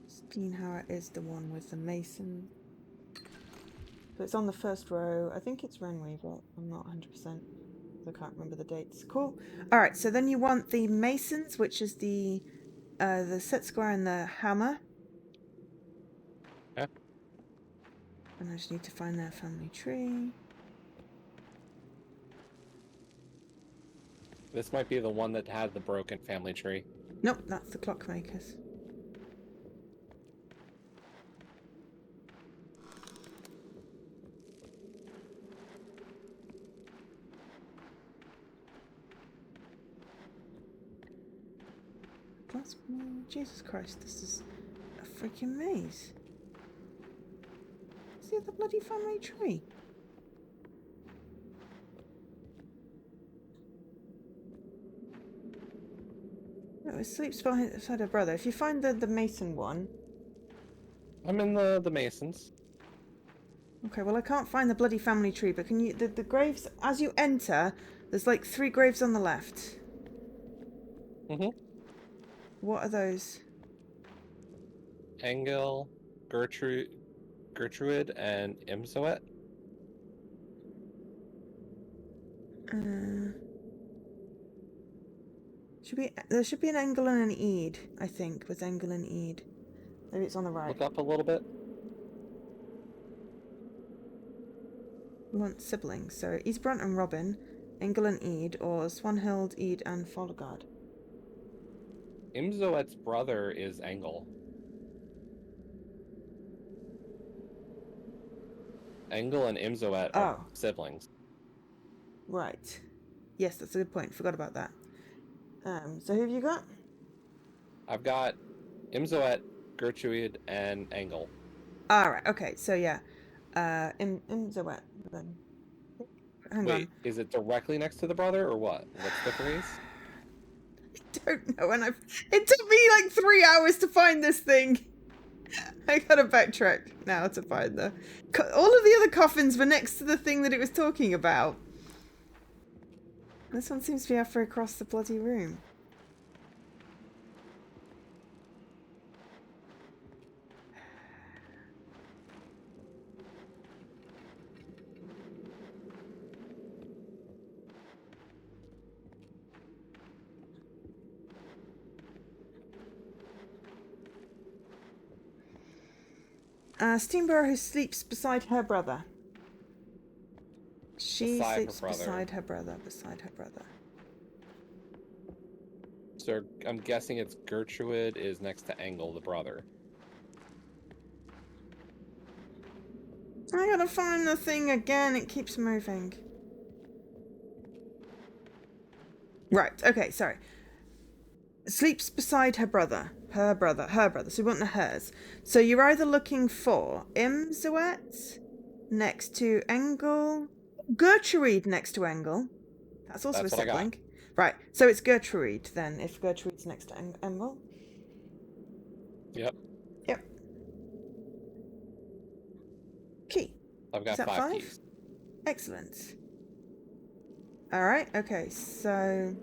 Steenhauer is the one with the mason. So it's on the first row. I think it's Renweaver. I'm not 100%. I can't remember the dates. Cool. All right. So then you want the masons, which is the set square and the hammer. Yeah. And I just need to find their family tree. This might be the one that had the broken family tree. Nope, that's the clockmakers. Jesus Christ, this is a freaking maze. See the bloody family tree? No, it sleeps beside her brother. If you find the mason one... I'm in the masons. Okay, well I can't find the bloody family tree, but can you... The graves, as you enter, there's like 3 graves on the left. Mm-hmm. What are those? Engel, Gertrude, and Imzoet. There should be an Engel and an Eid, I think, with Engel and Eid. Maybe it's on the right. Look up a little bit. We want siblings, so Ysbrand and Robin, Engel and Eid, or Swanhild, Eid, and Folgard. Imzoet's brother is Engel. Engel and Imzoet are siblings. Right. Yes, that's a good point. Forgot about that. So who have you got? I've got Imzoet, Gertrude, and Engel. Alright, okay, so yeah. Imzoet, then. hang Wait, on. is it directly next to the brother or what? What's the phrase? I don't know, and it took me like 3 hours to find this thing. I gotta backtrack now to find all of the other coffins were next to the thing that it was talking about. This one seems to be halfway across the bloody room. Steamburrow who sleeps beside her brother. She sleeps beside her brother. So I'm guessing it's Gertrude is next to Engel, the brother. I gotta find the thing again. It keeps moving. Right, okay, sorry. Sleeps beside her brother. Her brother. So we want the hers. So you're either looking for Imzuet next to Engel. Gertrude next to Engel. That's also a sibling. Right, so it's Gertrude then, if Gertrude's next to Engel. Yep. Key. I've got 5 keys. Excellent. Alright, okay, so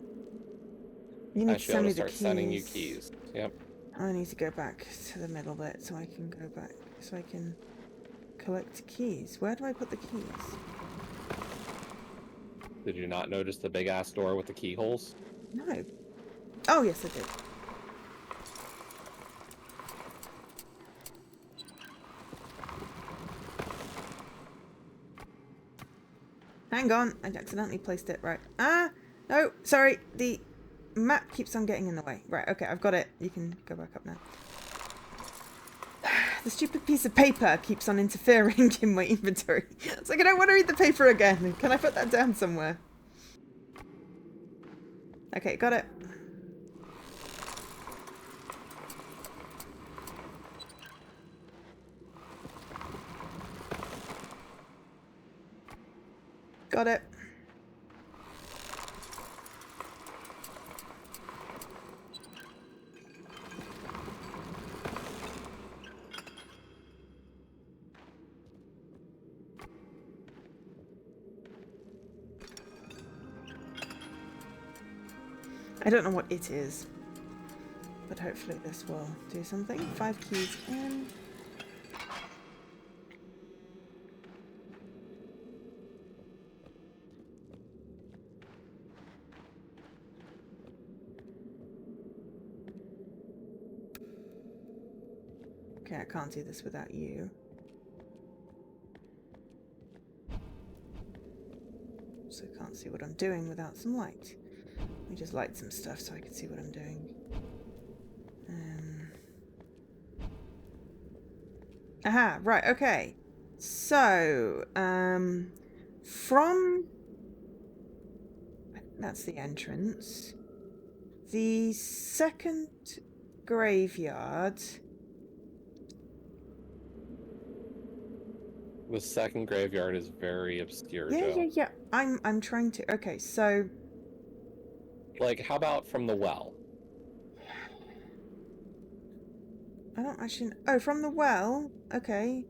you need to send me the keys. Sending you keys. Yep. I need to go back to the middle bit so I can go back, so I can collect keys. Where do I put the keys? Did you not notice the big ass door with the keyholes? No. Oh, yes, I did. Hang on, I accidentally placed it right. No, sorry, the map keeps on getting in the way. Right, okay, I've got it. You can go back up now. The stupid piece of paper keeps on interfering in my inventory. It's like, I don't want to read the paper again. Can I put that down somewhere? Okay, got it. Got it. I don't know what it is, but hopefully this will do something. 5 keys in. Okay, I can't do this without you. So I can't see what I'm doing without some light. Let me just light some stuff so I can see what I'm doing. Aha, right, okay. So, from... That's the entrance. The second graveyard... The second graveyard is very obscure, Joe. Yeah. I'm trying to... Okay, so... Like, how about from the well? I don't actually... Oh, from the well? Okay.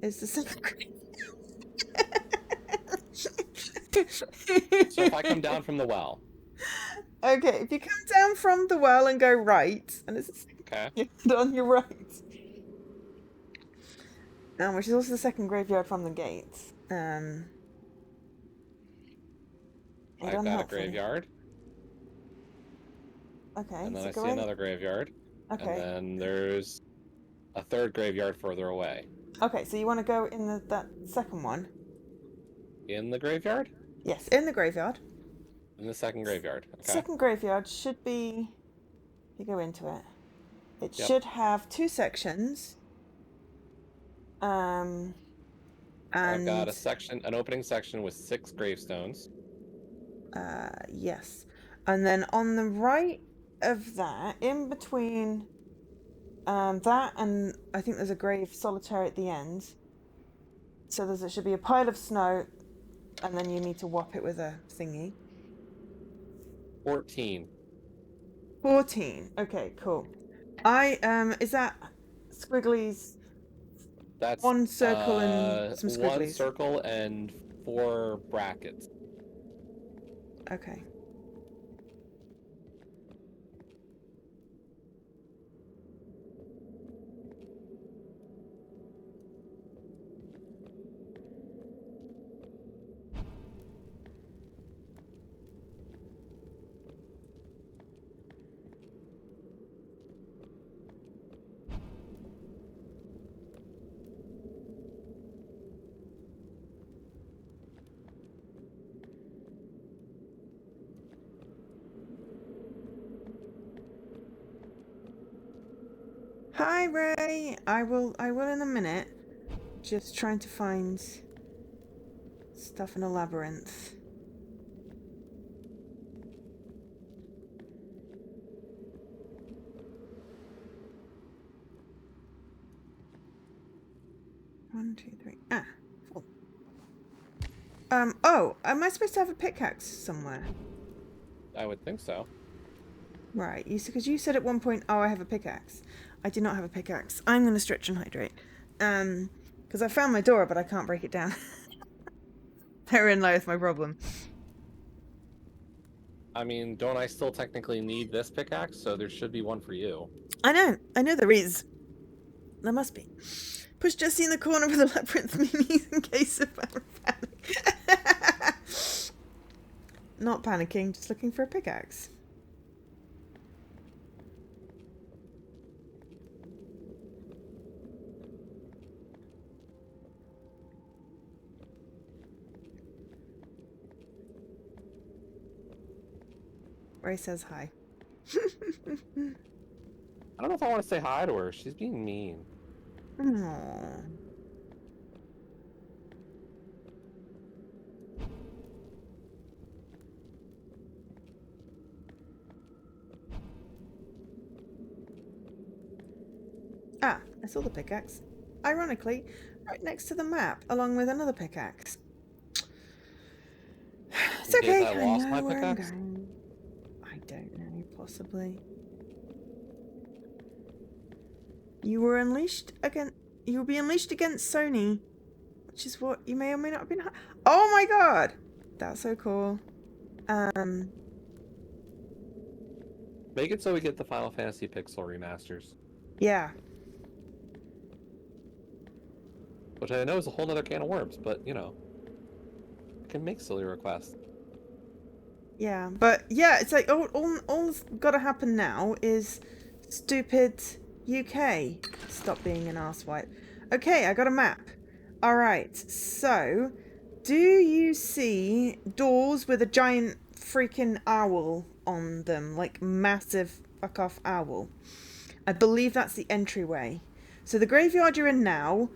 Is the second graveyard... So if I come down from the well... Okay, if you come down from the well and go right, and it's on your right, which is also the second graveyard from the gate. I've got a graveyard. Okay. And then I see another graveyard. Okay. And then there's a third graveyard further away. Okay, so you want to go in that second one? In the graveyard? Yes, in the graveyard. In the second graveyard. Okay. Second graveyard should be... If you go into it, it should have 2 sections. And I've got an opening section with 6 gravestones. Yes. And then on the right of that, in between that and I think there's a grave solitary at the end. So there should be a pile of snow And then you need to whop it with a thingy. 14. 14. Okay, cool. Is that squigglies? That's One circle and some one squigglies. circle and 4 brackets. Okay. Hi, Ray. I will in a minute. Just trying to find stuff in a labyrinth. One, two, three. Ah, 4. Oh, am I supposed to have a pickaxe somewhere? I would think so. Right, because you said at one point, oh, I have a pickaxe. I do not have a pickaxe. I'm going to stretch and hydrate. Because I found my door, but I can't break it down. Therein lies my problem. I mean, don't I still technically need this pickaxe? So there should be one for you. I know there is. There must be. Push Jesse in the corner with the labyrinth minis in case of panic. Not panicking, just looking for a pickaxe. Ray says hi. I don't know if I want to say hi to her. She's being mean. Aww. Ah, I saw the pickaxe. Ironically, right next to the map, along with another pickaxe. It's okay, I lost know my where I'm pickaxe? going. I don't know, possibly. You were unleashed against. You will be unleashed against Sony, which is what you may or may not have been. Oh my god, that's so cool. Make it so we get the Final Fantasy Pixel remasters. Yeah. Which I know is a whole other can of worms, but you know, I can make silly requests. Yeah, but yeah, it's like all's gotta happen now is stupid UK stop being an arsewipe. Okay, I got a map. Alright, so do you see doors with a giant freaking owl on them? Like massive fuck off owl. I believe that's the entryway. So the graveyard you're in now,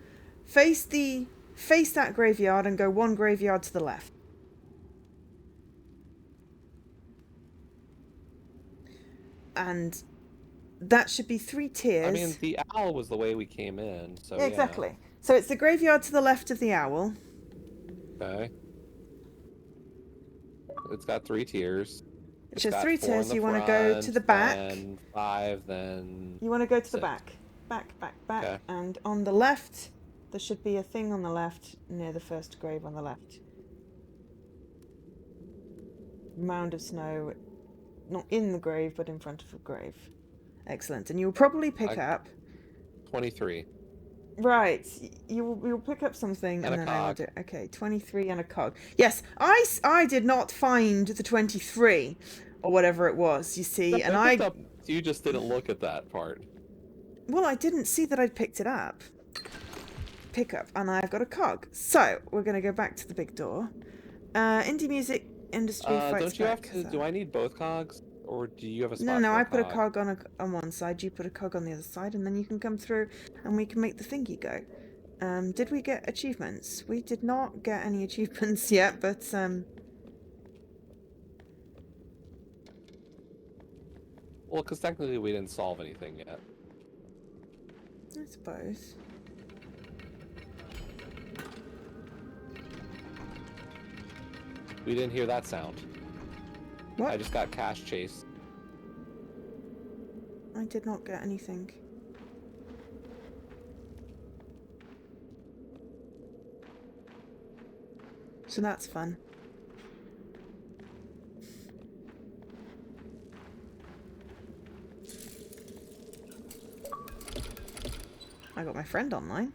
face that graveyard and go one graveyard to the left. And that should be 3 tiers. I mean, the owl was the way we came in, so yeah, exactly. So it's the graveyard to the left of the owl. Okay. It's got 3 tiers. Which has 3 tiers. So you want to go to the back. Then 5, then you want to go to 6. the back. Back. Okay. And on the left, there should be a thing on the left near the first grave on the left. Mound of snow, not in the grave, but in front of the grave. Excellent. And you'll probably pick up 23. Right, you'll pick up something and then I will do. Okay, 23 and a cog. Yes, I did not find the 23 or whatever it was. You see, and you just didn't look at that part. Well, I didn't see that I'd picked it up. Pick up, and I've got a cog. So we're gonna go back to the big door. Indie music industry fights don't you back. have to? Do I need both cogs? Or do you have a spot? No, I put a cog on one side, you put a cog on the other side, and then you can come through and we can make the thingy go. Did we get achievements? We did not get any achievements yet, but well, because technically we didn't solve anything yet. I suppose. We didn't hear that sound. What? I just got cash chase. I did not get anything. So that's fun. I got my friend online.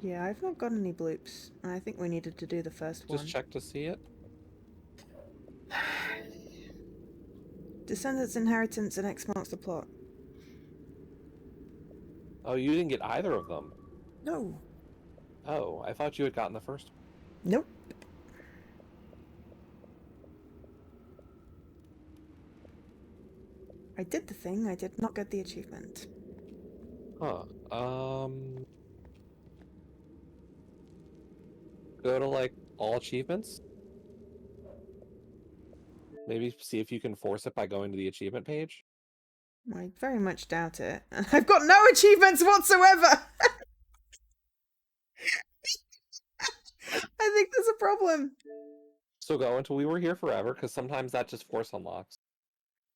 Yeah, I've not got any bloops. I think we needed to do the first one. Just check to see it. Descendants, inheritance, and X marks the plot. Oh, you didn't get either of them. No. Oh, I thought you had gotten the first one. Nope. I did the thing, I did not get the achievement. Huh. Go to, like, all achievements? Maybe see if you can force it by going to the achievement page? I very much doubt it. And I've got no achievements whatsoever! I think there's a problem. So go until we were here forever, because sometimes that just force unlocks.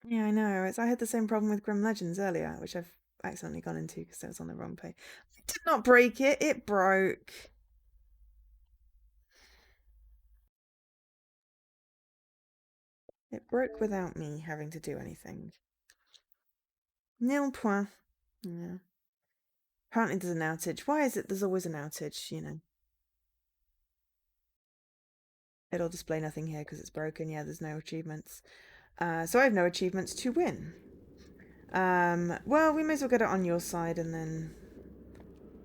Yeah, I know. I had the same problem with Grim Legends earlier, which I've accidentally gone into because I was on the wrong page. I did not break it, it broke. It broke without me having to do anything. Nil point. Yeah. Apparently there's an outage. Why is it there's always an outage, you know? It'll display nothing here because it's broken. Yeah, there's no achievements. So I have no achievements to win. Well, we may as well get it on your side and then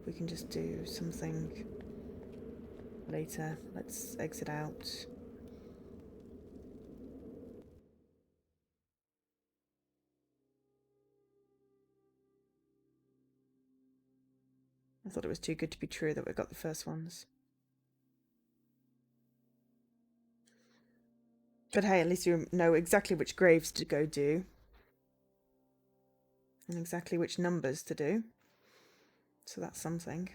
we can just do something later. Let's exit out. I thought it was too good to be true that we got the first ones. But hey, at least you know exactly which graves to go do. And exactly which numbers to do. So that's something.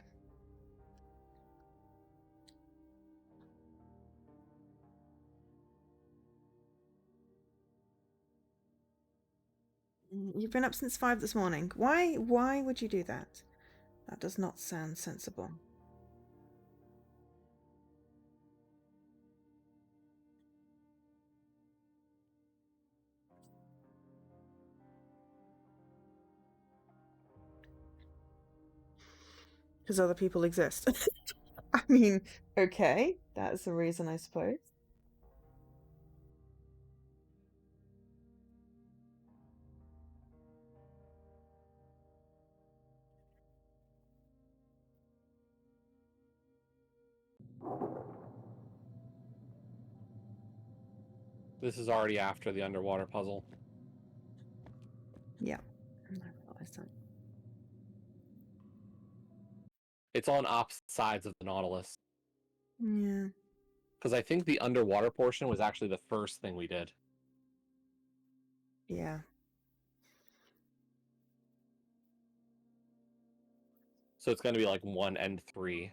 You've been up since 5 this morning. Why would you do that? That does not sound sensible. Because other people exist. I mean, okay, that's a reason, I suppose. This is already after the underwater puzzle. Yeah. I realized that. It's on opposite sides of the Nautilus. Yeah. Because I think the underwater portion was actually the first thing we did. Yeah. So it's going to be like 1 and 3.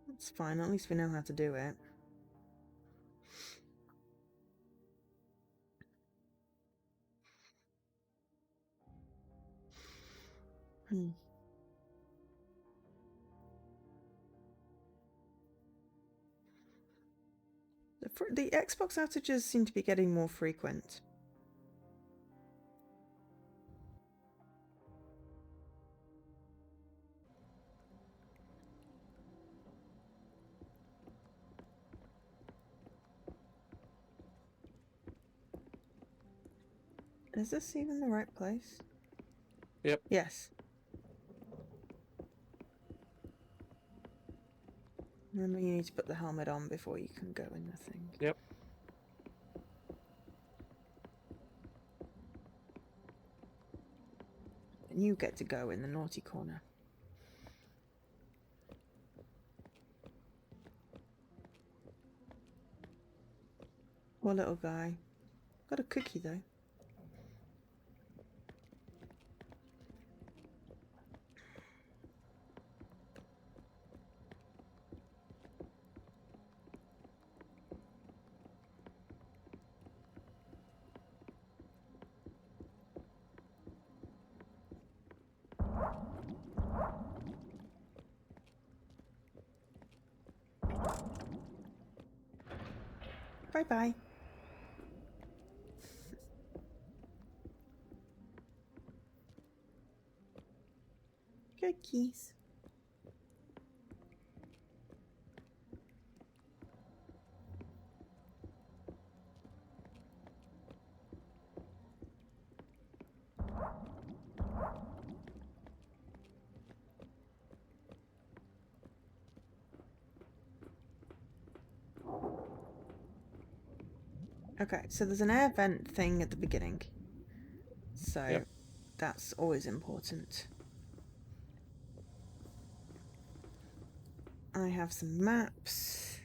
That's fine. At least we know how to do it. Hmm. The Xbox outages seem to be getting more frequent. Is this even the right place? Yep. Yes. Remember, you need to put the helmet on before you can go in the thing. Yep. you get to go in the naughty corner. Poor little guy. Got a cookie though. Bye-bye. Cookies. Okay, so there's an air vent thing at the beginning. So that's always important. I have some maps.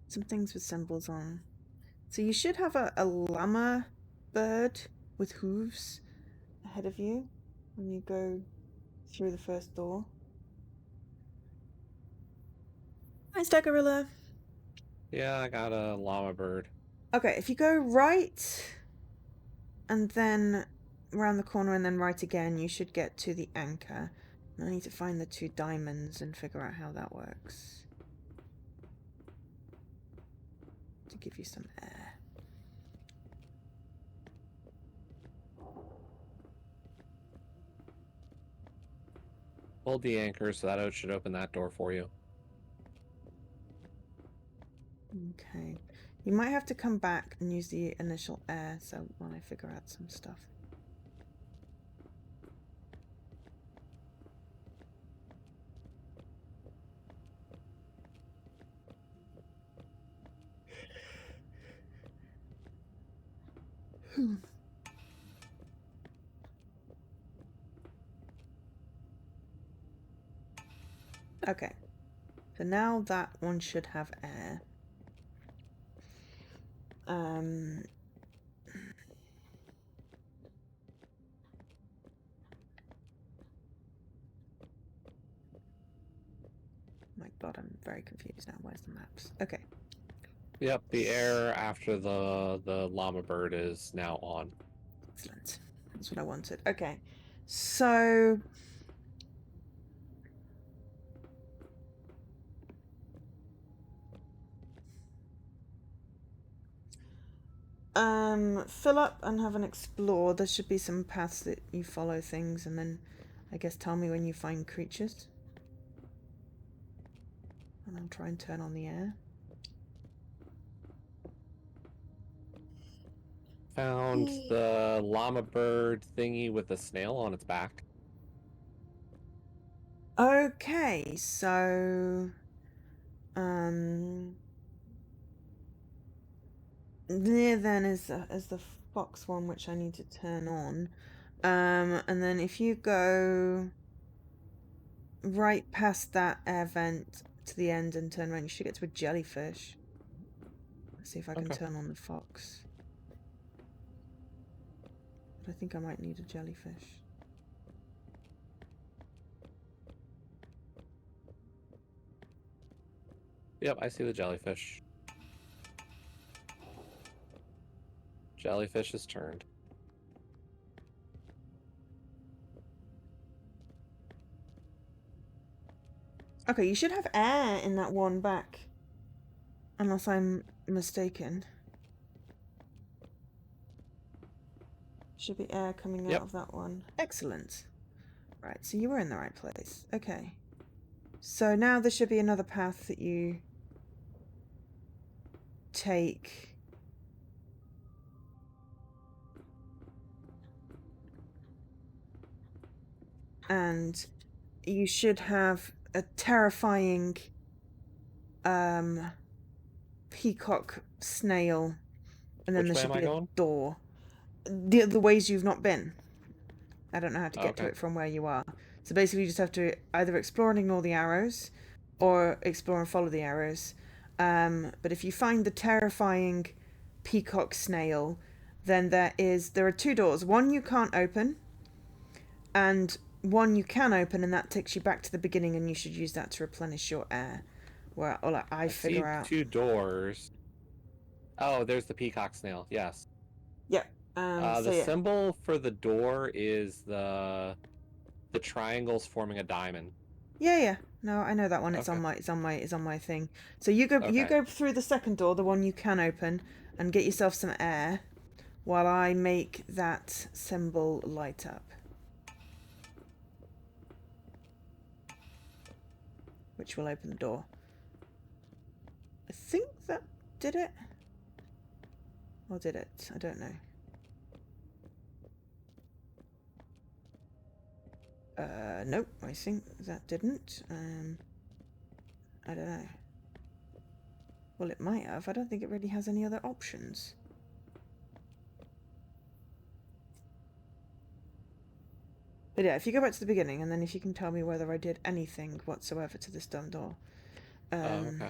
Some things with symbols on. So you should have a llama bird with hooves ahead of you when you go through the first door. Hi, Gorilla. Yeah, I got a llama bird. Okay, if you go right and then around the corner and then right again, you should get to the anchor. I need to find the 2 diamonds and figure out how that works. To give you some air. Hold the anchor so that should open that door for you. Okay. You might have to come back and use the initial air, so while I figure out some stuff. Okay. So now that one should have air. My god, I'm very confused now. Where's the maps? Okay. Yep, the air after the llama bird is now on. Excellent. That's what I wanted. Okay. So fill up and have an explore. There should be some paths that you follow things, and then I guess tell me when you find creatures. And I'll try and turn on the air. Found the llama bird thingy with the snail on its back. Okay, so near then is the fox one, which I need to turn on. And then if you go right past that air vent to the end and turn around, you should get to a jellyfish. Let's see if I can turn on the fox. But I think I might need a jellyfish. Yep, I see the jellyfish. Jellyfish is turned. Okay, you should have air in that one back. Unless I'm mistaken. Should be air coming out of that one. Excellent. Right, so you were in the right place. Okay. So now there should be another path that you take. And you should have a terrifying peacock snail And then Which there way should am I be a going? door. The ways you've not been. I don't know how to get to Okay. it from where you are. So basically you just have to either explore and ignore the arrows, or explore and follow the arrows. But if you find the terrifying peacock snail, then there are two doors. One you can't open, and one you can open, and that takes you back to the beginning, and you should use that to replenish your air. Where I see figure out. two doors. Oh, there's the peacock snail. Yes. Yeah. So The yeah. symbol for the door is the triangles forming a diamond. Yeah. No, I know that one. Okay. It's on my thing. So you Okay. go through the second door, the one you can open, and get yourself some air, while I make that symbol light up, which will open the door. I think that did it. Or did it? I don't know. Nope, I think that didn't. I don't know. Well, it might have. I don't think it really has any other options. But yeah, if you go back to the beginning, and then if you can tell me whether I did anything whatsoever to this dumb door. Okay.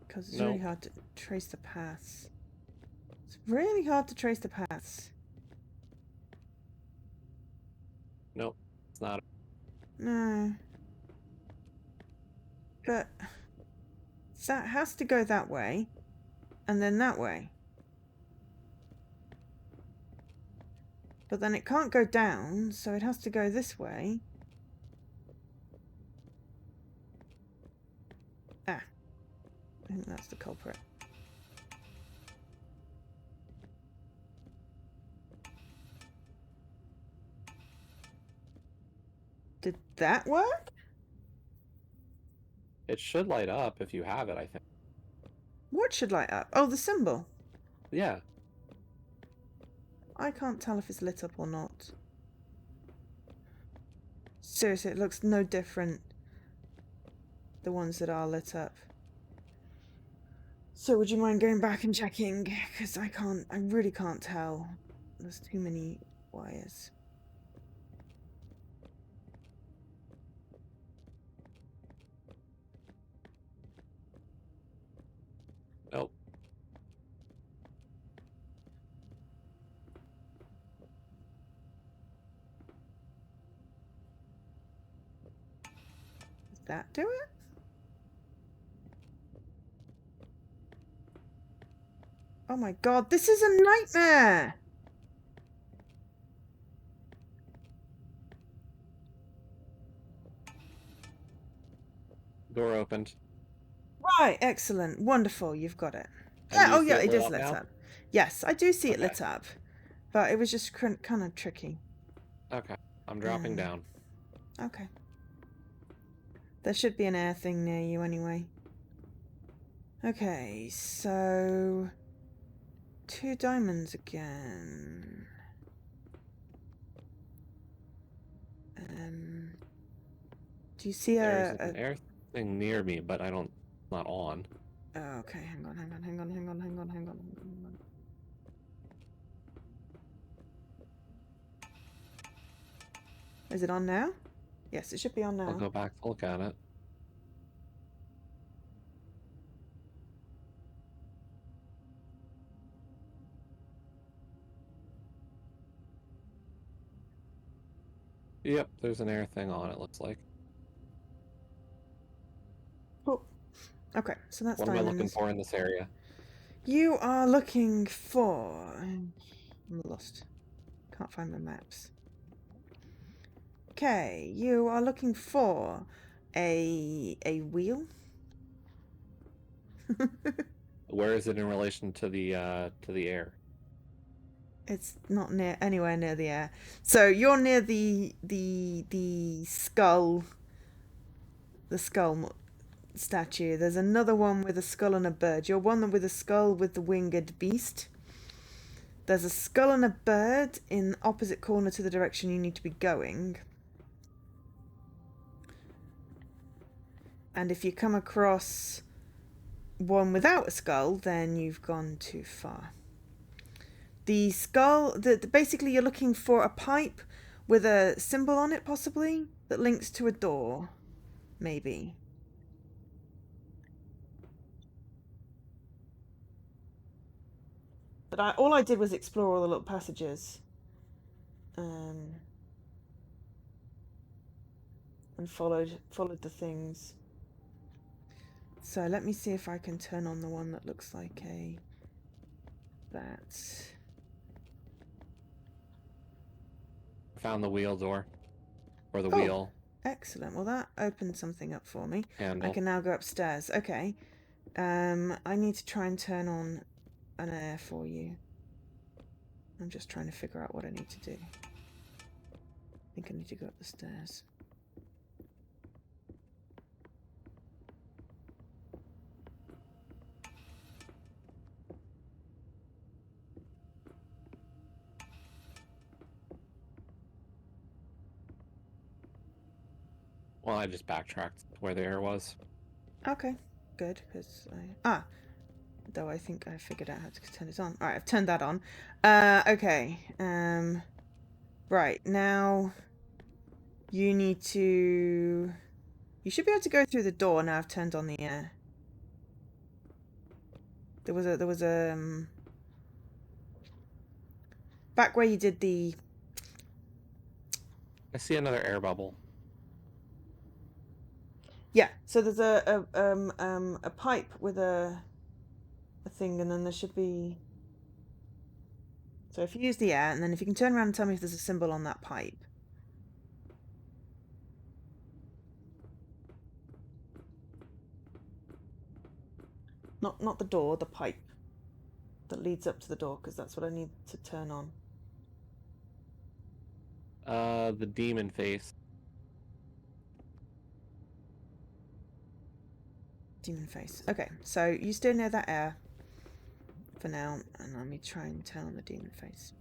Because it's really Nope. hard to trace the paths. It's really hard to trace the paths. Nope. It's not. No. But that has to go that way, and then that way. But then it can't go down, so it has to go this way. Ah. I think that's the culprit. Did that work? It should light up if you have it, I think. What should light up? Oh, the symbol. Yeah. I can't tell if it's lit up or not. Seriously, it looks no different. The ones that are lit up. So would you mind going back and checking? Because I really can't tell. There's too many wires. Nope. Does that do it? Oh my god, this is a nightmare! Door opened. Right, excellent. Wonderful, you've got it. And Yeah, do you oh see yeah, it it lit is up lit now? up. Yes, I do see it Okay. lit up. But it was just kind of tricky. Okay. I'm dropping down. Okay. There should be an air thing near you anyway. Okay, so 2 diamonds again. Do you see There's an air thing near me, but not on. Oh, okay, hang on. Is it on now? Yes, it should be on now. I'll go back to look at it. Yep, there's an air thing on it, looks like. Oh, okay, so that's What am I looking diamonds. for in this area? You are looking for... I'm lost. Can't find my maps. Okay, you are looking for a wheel. Where is it in relation to the air? It's not anywhere near the air. So you're near the skull. The skull statue. There's another one with a skull and a bird. You're one with a skull with the winged beast. There's a skull and a bird in the opposite corner to the direction you need to be going. And if you come across one without a skull, then you've gone too far. The skull, basically you're looking for a pipe with a symbol on it, possibly, that links to a door, maybe. But all I did was explore all the little passages. And followed the things. So let me see if I can turn on the one that looks like that. Found the wheel door. Or the wheel. Excellent. Well, that opened something up for me. Handle. I can now go upstairs. Okay. I need to try and turn on an air for you. I'm just trying to figure out what I need to do. I think I need to go up the stairs. Well, I just backtracked where the air was. Okay, good, because though I think I figured out how to turn it on. Alright, I've turned that on. Okay, right, now you need to... You should be able to go through the door now I've turned on the air. There was a back where you did the... I see another air bubble. Yeah, so there's a pipe with a thing, and then there should be... So if you use the air, and then if you can turn around and tell me if there's a symbol on that pipe. Not the door, the pipe that leads up to the door, because that's what I need to turn on. The demon face. Demon face. Okay, so you stay near that air for now, and let me try and turn on the demon face.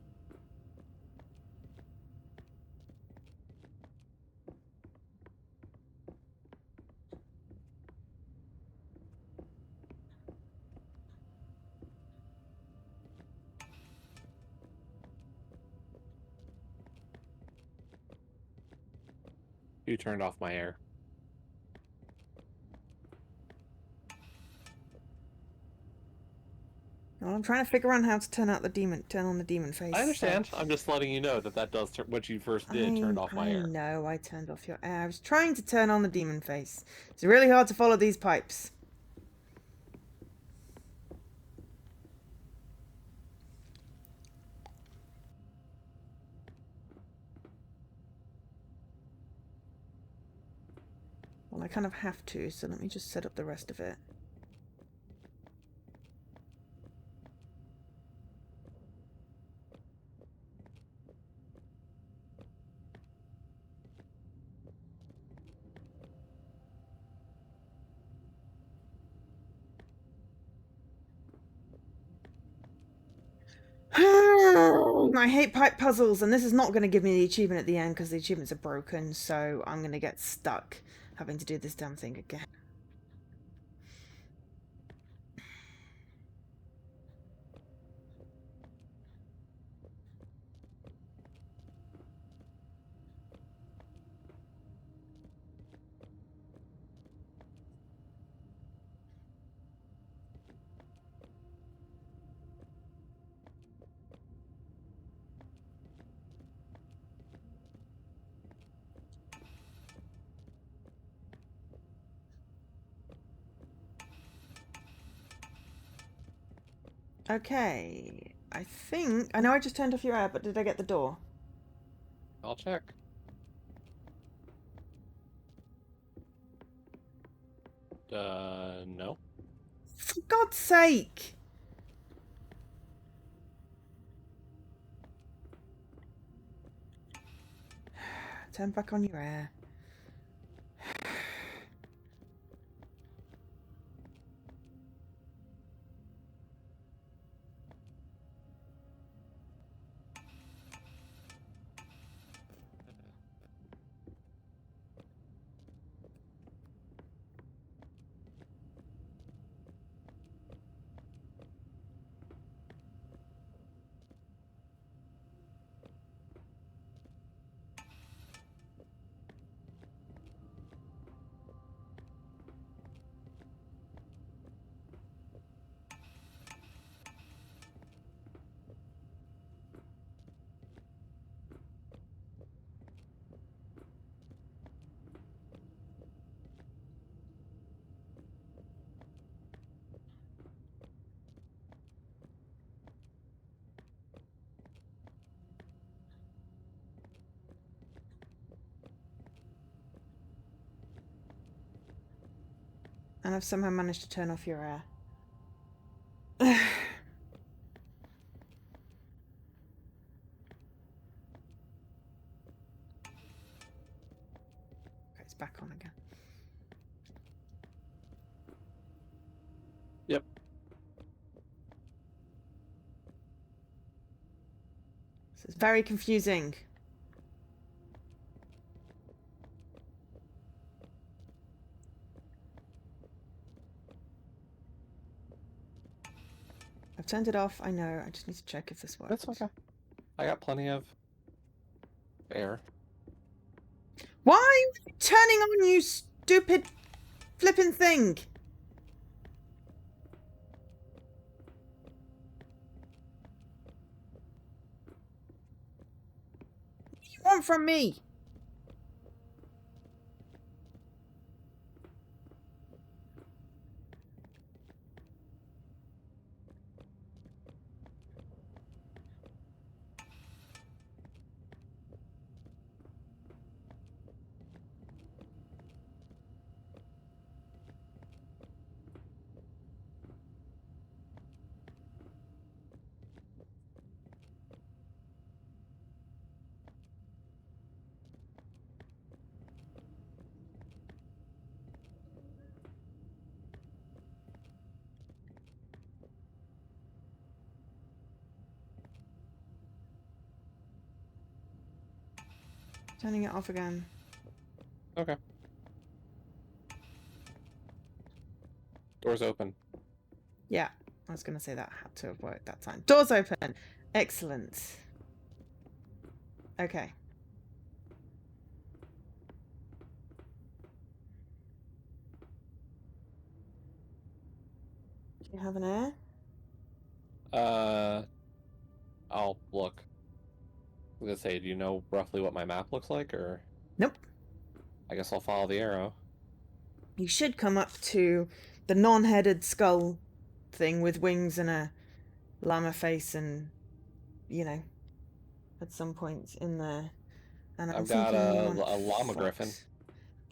You turned off my air. Well, I'm trying to figure out how to turn on the demon face. I understand. So. I'm just letting you know that does what you first did. Turned off my air. I know. I turned off your air. I was trying to turn on the demon face. It's really hard to follow these pipes. Well, I kind of have to, so let me just set up the rest of it. I hate pipe puzzles, and this is not going to give me the achievement at the end because the achievements are broken, so I'm going to get stuck having to do this damn thing again. Okay, I think... I know I just turned off your air, but did I get the door? I'll check. No. For God's sake! Turn back on your air. And I've somehow managed to turn off your air. Okay, it's back on again. Yep. This is very confusing. I've turned it off. I know. I just need to check if this works. That's okay. I got plenty of air. Why are you turning on, you stupid flipping thing? What do you want from me? Turning it off again. Okay. Door's open. Yeah, I was going to say that had to have worked that time. Door's open. Excellent. Okay. Do you have an air? I'll look. I was gonna say, do you know roughly what my map looks like, or? Nope. I guess I'll follow the arrow. You should come up to the non-headed skull thing with wings and a llama face and, you know, at some point in there. And I'm I've got thinking you a want llama fox. griffin.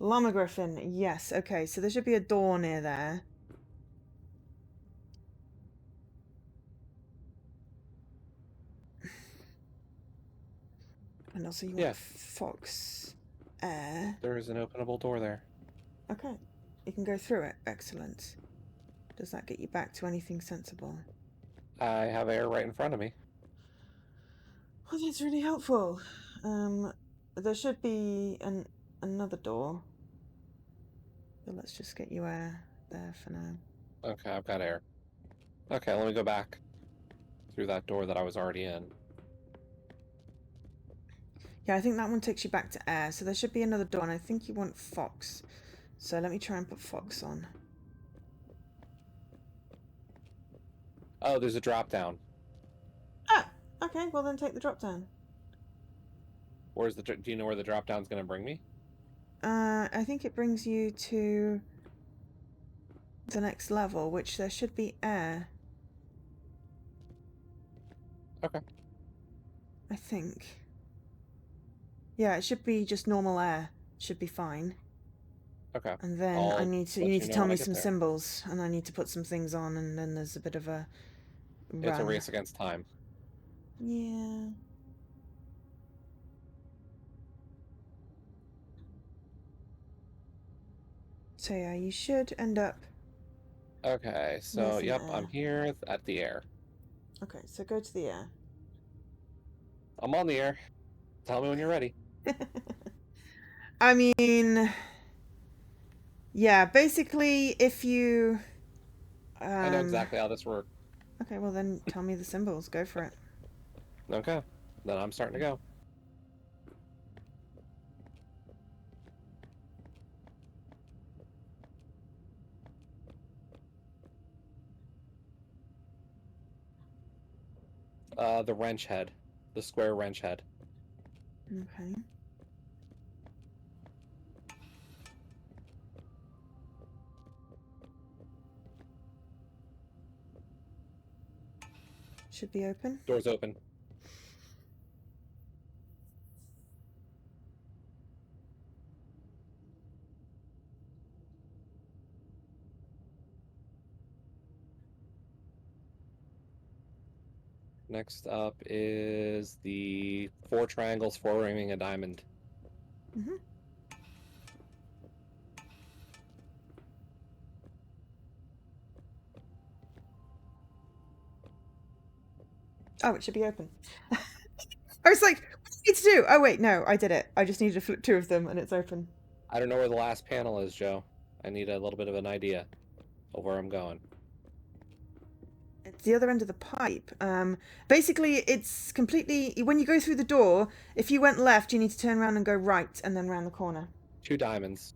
Llama griffin, yes. Okay, so there should be a door near there. And also you want fox air. There is an openable door there. Okay, you can go through it. Excellent. Does that get you back to anything sensible? I have air right in front of me. Well, that's really helpful. There should be another door. But let's just get you air there for now. Okay, I've got air. Okay, let me go back through that door that I was already in. Yeah, I think that one takes you back to air. So there should be another door, and I think you want fox. So let me try and put fox on. Oh, there's a drop down. Ah, okay. Well, then take the drop down. Where's the? Do you know where the drop down's gonna bring me? I think it brings you to the next level, which there should be air. Okay. I think. Yeah, it should be just normal air. It should be fine. Okay. And then I'll you need to tell me some symbols, and I need to put some things on, and then there's a bit of a run. It's a race against time. Yeah. So yeah, you should end up. Okay, so yep, I'm here at the air. Okay, so go to the air. I'm on the air. Tell me when you're ready. I mean, yeah, basically, if you. I know exactly how this works. Okay, well then tell me the symbols. Go for it. Okay, then I'm starting to go. The wrench head. The square wrench head. Okay. Should be open. Door's open. Next up is the 4 triangles, 4 ringing, a diamond. Mm-hmm. Oh, it should be open. I was like, what do you need to do? Oh, wait, no, I did it. I just needed to flip 2 of them and it's open. I don't know where the last panel is, Joe. I need a little bit of an idea of where I'm going. It's the other end of the pipe. Basically, it's completely... When you go through the door, if you went left, you need to turn around and go right and then round the corner. 2 diamonds.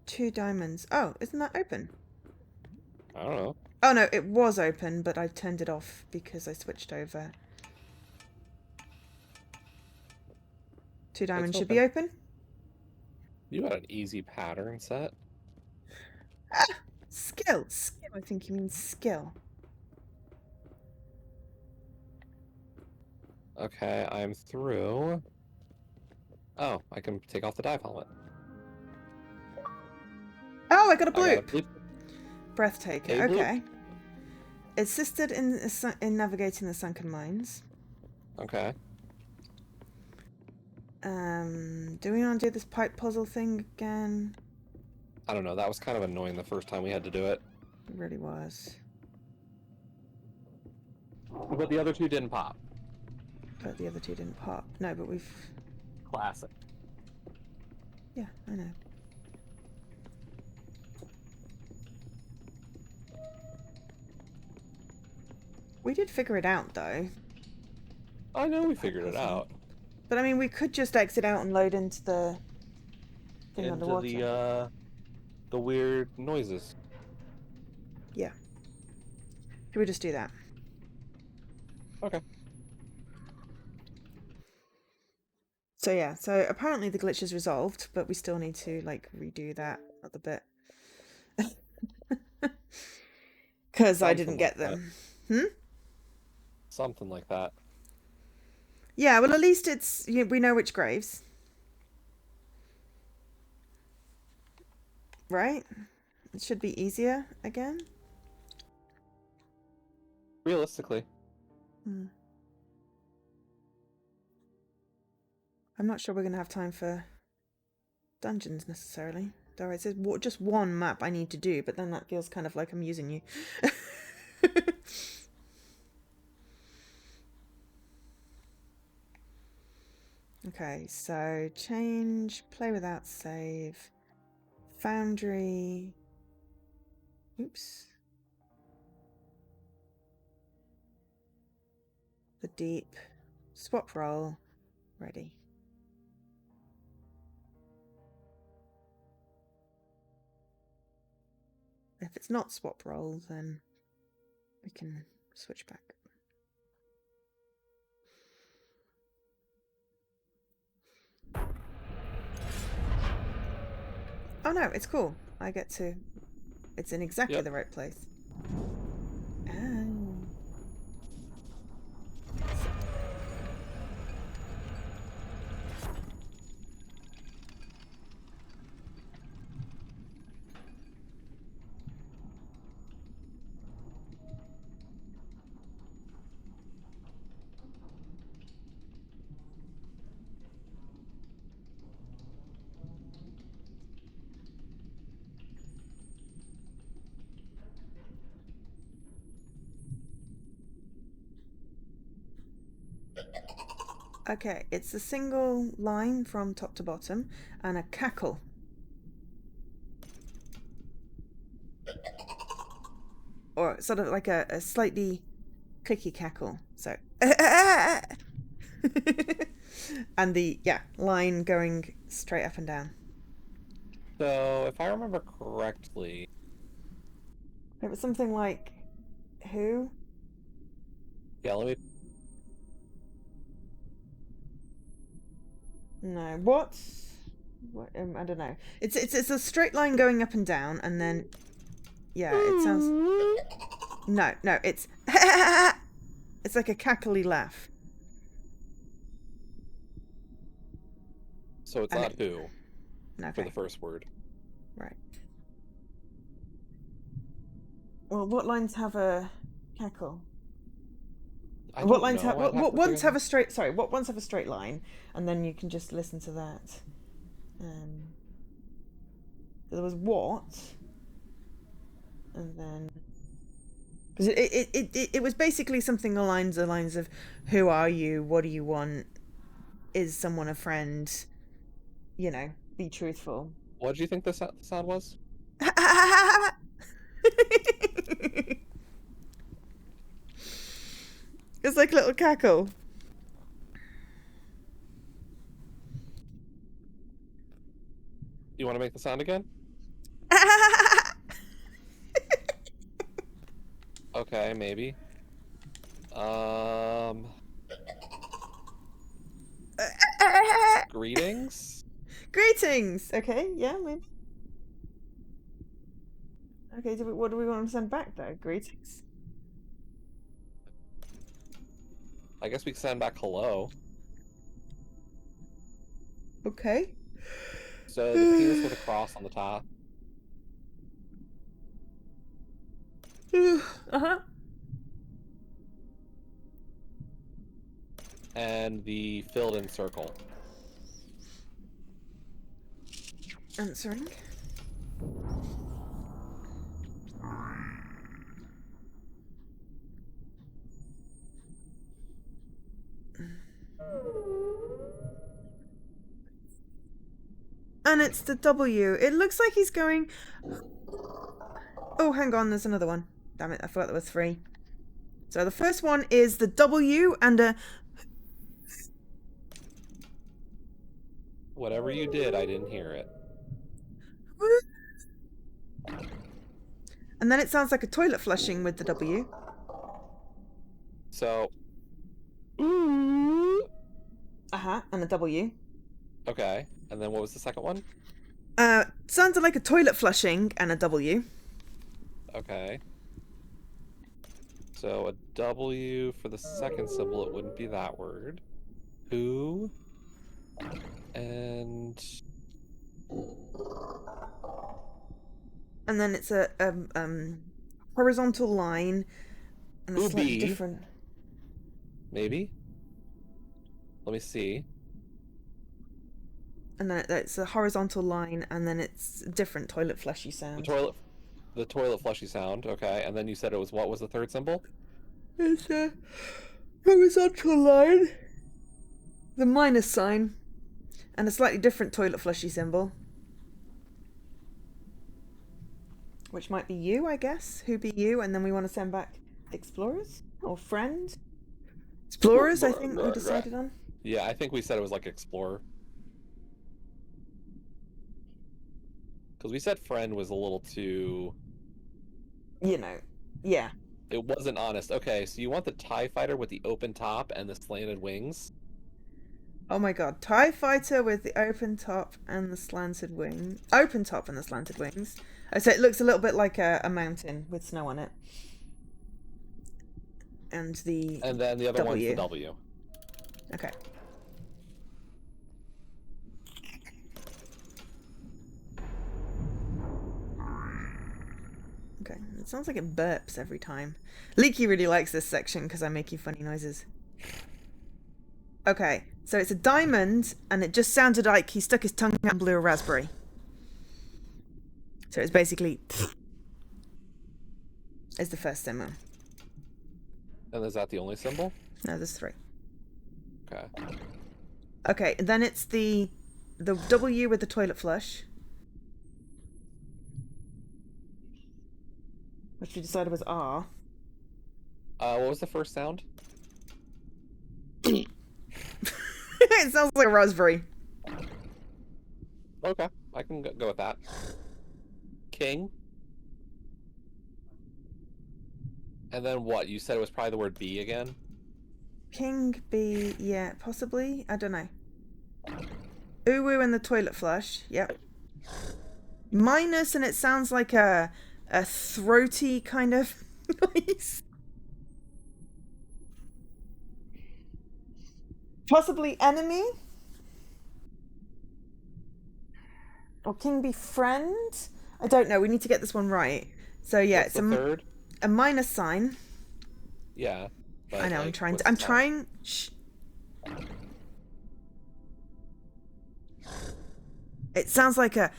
2 diamonds. Oh, isn't that open? I don't know. Oh, no, it was open, but I turned it off because I switched over. 2 diamonds should be open. You got an easy pattern set. Ah, skill. Skill, I think you mean skill. Okay, I'm through. Oh, I can take off the dive helmet. Oh, I got a bloop. I got a bloop. Breathtaking. Okay. Assisted in navigating the sunken mines. Okay. Do we want to do this pipe puzzle thing again? I don't know. That was kind of annoying the first time we had to do it. It really was. But the other 2 didn't pop. But the other 2 didn't pop. No, but we've... Classic. Yeah, I know. We did figure it out, though. I know we figured it out. But I mean, we could just exit out and load into the thing underwater. Into the weird noises. Yeah. Should we just do that? Okay. So yeah, so apparently the glitch is resolved, but we still need to like redo that other bit. Because I didn't get them. Something like that. Yeah, well at least it's, we know which graves. Right? It should be easier again. Realistically. I'm not sure we're going to have time for dungeons necessarily. Though it says just 1 map I need to do, but then that feels kind of like I'm using you. Okay, so change, play without save, foundry, oops, the deep, swap roll, ready. If it's not swap roll, then we can switch back. Oh no, it's cool. I get to... It's in exactly the right place. Oh. Okay, it's a single line from top to bottom and a cackle. Or sort of like a slightly clicky cackle. So, and the, line going straight up and down. So, if I remember correctly... It was something like, who? Yeah, let me... No, what? I don't know. It's a straight line going up and down, and then yeah, it sounds. No, it's it's like a cackly laugh. So it's not who for the first word. Right. Well, what lines have a cackle? I What don't lines have know. I'd have what to figure ones that have a straight? Sorry, what ones have a straight line, and then you can just listen to that. There was what, and then because it was basically something along the lines of, who are you? What do you want? Is someone a friend? You know, be truthful. What did you think the sound was? It's like a little cackle. You want to make the sound again? Okay, maybe. Greetings? Greetings. Okay, yeah, maybe. Okay, what do we want to send back though? Greetings. I guess we can send back hello. Okay. So the penis with a cross on the top. Uh-huh. And the filled in circle. Answering. And it's the W. It looks like he's going... Oh, hang on, there's another one. Damn it, I forgot there was 3. So the first one is the W and a... Whatever you did, I didn't hear it. And then it sounds like a toilet flushing with the W. So... Uh-huh, and a W. Okay, and then what was the second one? Sounded like a toilet flushing and a W. Okay. So a W for the second symbol, it wouldn't be that word. Who? And then it's a horizontal line and a slightly Ubi. different... Maybe? Let me see. And then it's a horizontal line, and then it's a different toilet flushy sound. The toilet flushy sound, okay. And then you said it was, what was the third symbol? It's a horizontal line, the minus sign, and a slightly different toilet flushy symbol. Which might be you, I guess. Who be you? And then we want to send back explorers or friend. Explorers, I think we decided on. Yeah, I think we said it was like explorer. Because we said friend was a little too... You know, yeah. It wasn't honest. Okay, so you want the TIE fighter with the open top and the slanted wings? Oh my god. TIE fighter with the open top and the slanted wing. Open top and the slanted wings. Oh, so it looks a little bit like a mountain with snow on it. And then the other one's the W. Okay. Okay, it sounds like it burps every time. Leaky really likes this section because I make you funny noises. Okay, so it's a diamond, and it just sounded like he stuck his tongue out and blew a raspberry. So it's basically... is the first symbol. And is that the only symbol? No, there's 3. Okay. Okay, and then it's the W with the toilet flush. Which we decided was R. What was the first sound? It sounds like a raspberry. Okay, I can go with that. King. And then what? You said it was probably the word B again? King, B, yeah, possibly. I don't know. Uwu and the toilet flush, yep. Minus, and it sounds like a throaty kind of noise. Possibly enemy? Or King be friend? I don't know, we need to get this one right. So yeah, What's the third? a minus sign. Yeah. But, I know, like, I'm trying. Shh. It sounds like a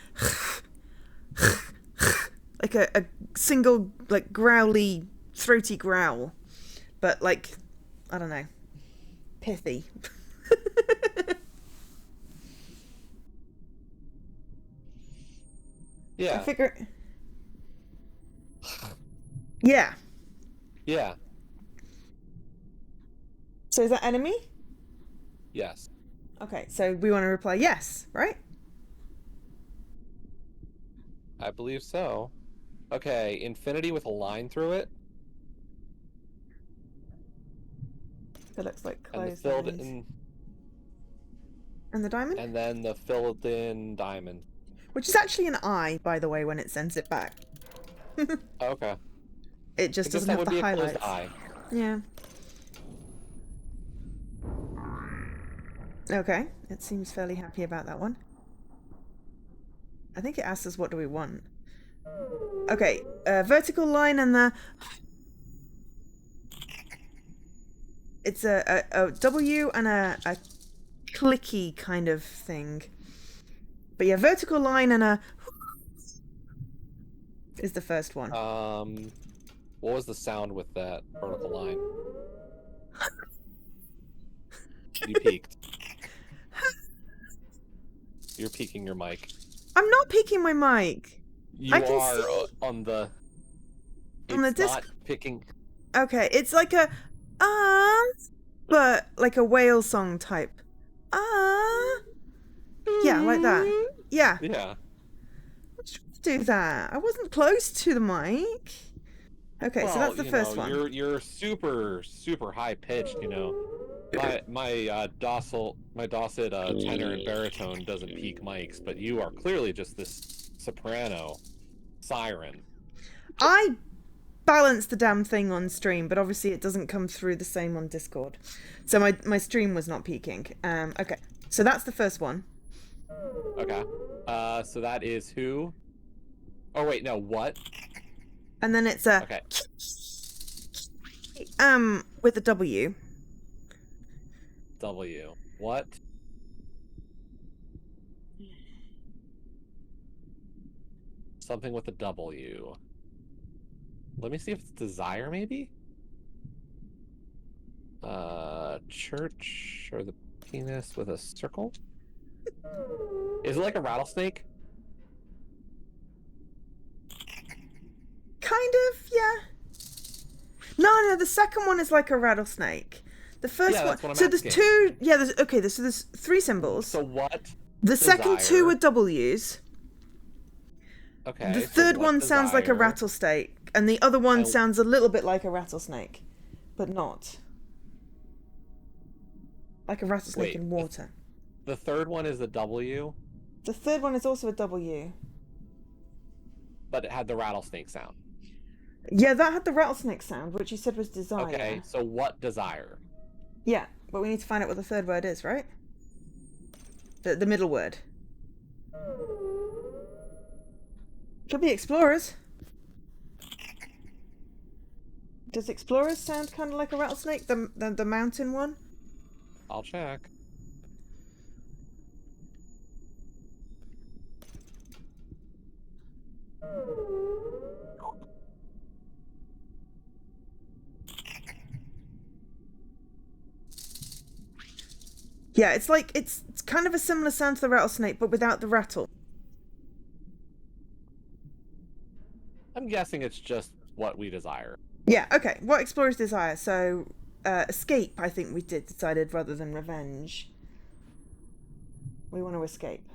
like a single like growly throaty growl, but like I don't know, pithy. Yeah. I figure. Yeah. Yeah. So is that enemy? Yes. Okay, so we want to reply yes, right? I believe so. Okay, infinity with a line through it. It looks like And the closed filled lines. in. And the diamond? And then the filled in diamond. Which is actually an I, by the way, when it sends it back. Okay. It just I guess doesn't that have would the be a closed highlights. eye. Yeah. Okay, it seems fairly happy about that one. I think it asks us what do we want. Okay, vertical line and the... It's a W and a clicky kind of thing. But yeah, vertical line and a... is the first one. What was the sound with that vertical line? You peaked. You're peaking your mic. I'm not peeking my mic. You I can are see on the... on the It's disc. not picking... Okay, it's like a but like a whale song type. Yeah, like that. Yeah. Yeah. Let's do that. I wasn't close to the mic. Okay, Well, so that's the first one. You're super high pitched. My dulcet tenor and baritone doesn't peak mics, but you are clearly just this soprano siren. I balanced the damn thing on stream, but obviously it doesn't come through the same on Discord. So my stream was not peaking. Okay, so that's the first one. Okay. So that is who? Oh wait, no, what? And then it's a okay. With a W. W. What? Something with a W. Let me see if it's desire, maybe? Church or the penis with a circle? Is it like a rattlesnake? Kind of, yeah. No, the second one is like a rattlesnake. The first one. That's what I'm so asking. there's two. Yeah, there's three symbols. So what? The second two are W's. Okay. The third one sounds like a rattlesnake, and the other one sounds a little bit like a rattlesnake, but not. Like a rattlesnake in water. The third one is a W? The third one is also a W. But it had the rattlesnake sound. Yeah, that had the rattlesnake sound, which you said was desire. Okay, so what desire? Yeah, but we need to find out what the third word is, right? The middle word. Could be explorers. Does explorers sound kind of like a rattlesnake? The mountain one? I'll check. Yeah, it's like it's kind of a similar sound to the rattlesnake, but without the rattle. I'm guessing it's just what we desire. Yeah, okay. What explorers desire? So, escape, I think we decided, rather than revenge. We want to escape.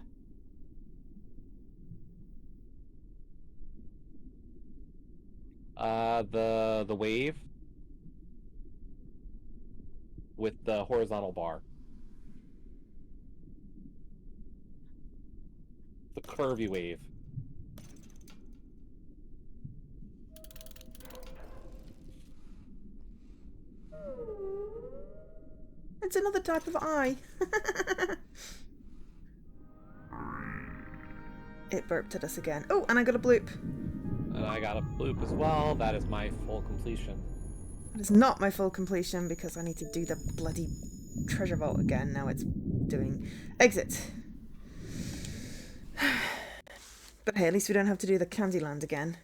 The wave with the horizontal bar. The curvy wave. It's another type of eye. It burped at us again. Oh, and I got a bloop. And I got a bloop as well. That is my full completion. It's not my full completion because I need to do the bloody treasure vault again. Now it's doing exit. But hey, at least we don't have to do the Candyland again.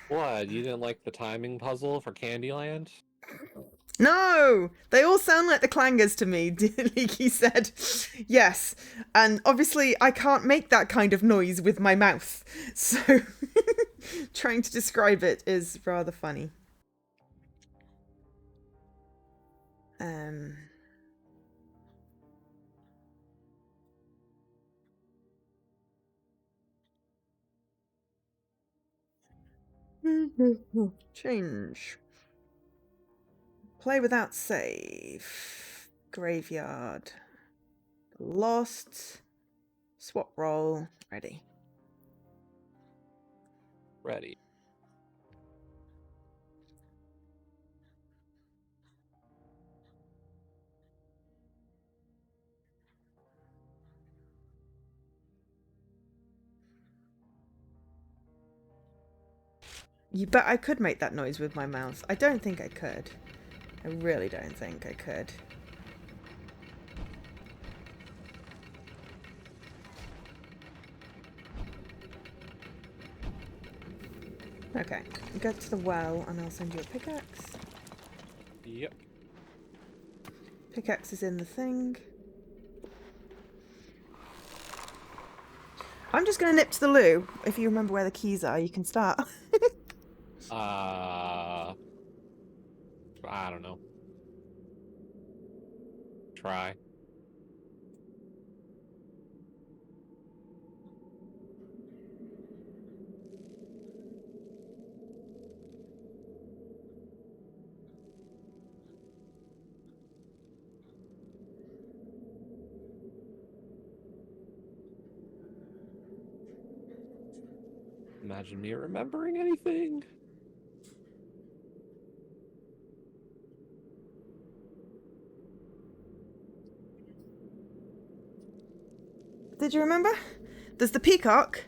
What? You didn't like the timing puzzle for Candyland? No! They all sound like the clangers to me, Leaky said. Yes, and obviously I can't make that kind of noise with my mouth, so trying to describe it is rather funny. Change. Play without save. Graveyard. Lost. Swap roll. Ready. Ready. You bet I could make that noise with my mouth. I don't think I could. I really don't think I could. Okay, go to the well and I'll send you a pickaxe. Yep. Pickaxe is in the thing. I'm just going to nip to the loo. If you remember where the keys are, you can start. I don't know. Try. Imagine me remembering anything. Did you remember? There's the peacock.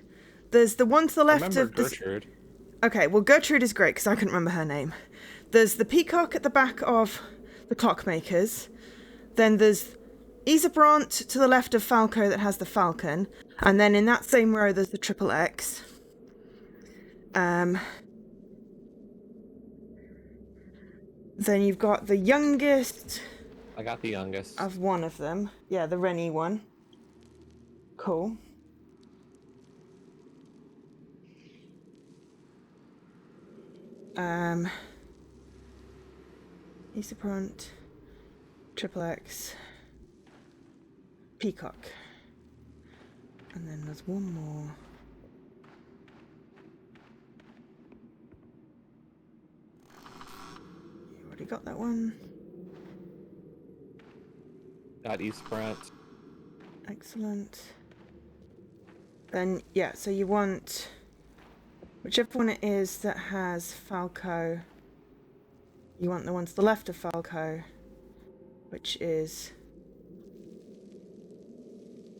There's the one to the left Remember of this. Gertrude. Okay, well Gertrude is great because I couldn't remember her name. There's the peacock at the back of the clockmakers. Then there's Isabrant to the left of Falco that has the falcon. And then in that same row there's the triple X. Then you've got the youngest. I got the youngest. Of one of them. Yeah, the Rennie one. Cool. Isabrant, triple X, peacock. And then there's one more. You already got that one. Got Eastbrant. Excellent. Then, yeah, so you want whichever one it is that has Falco. You want the one to the left of Falco, which is...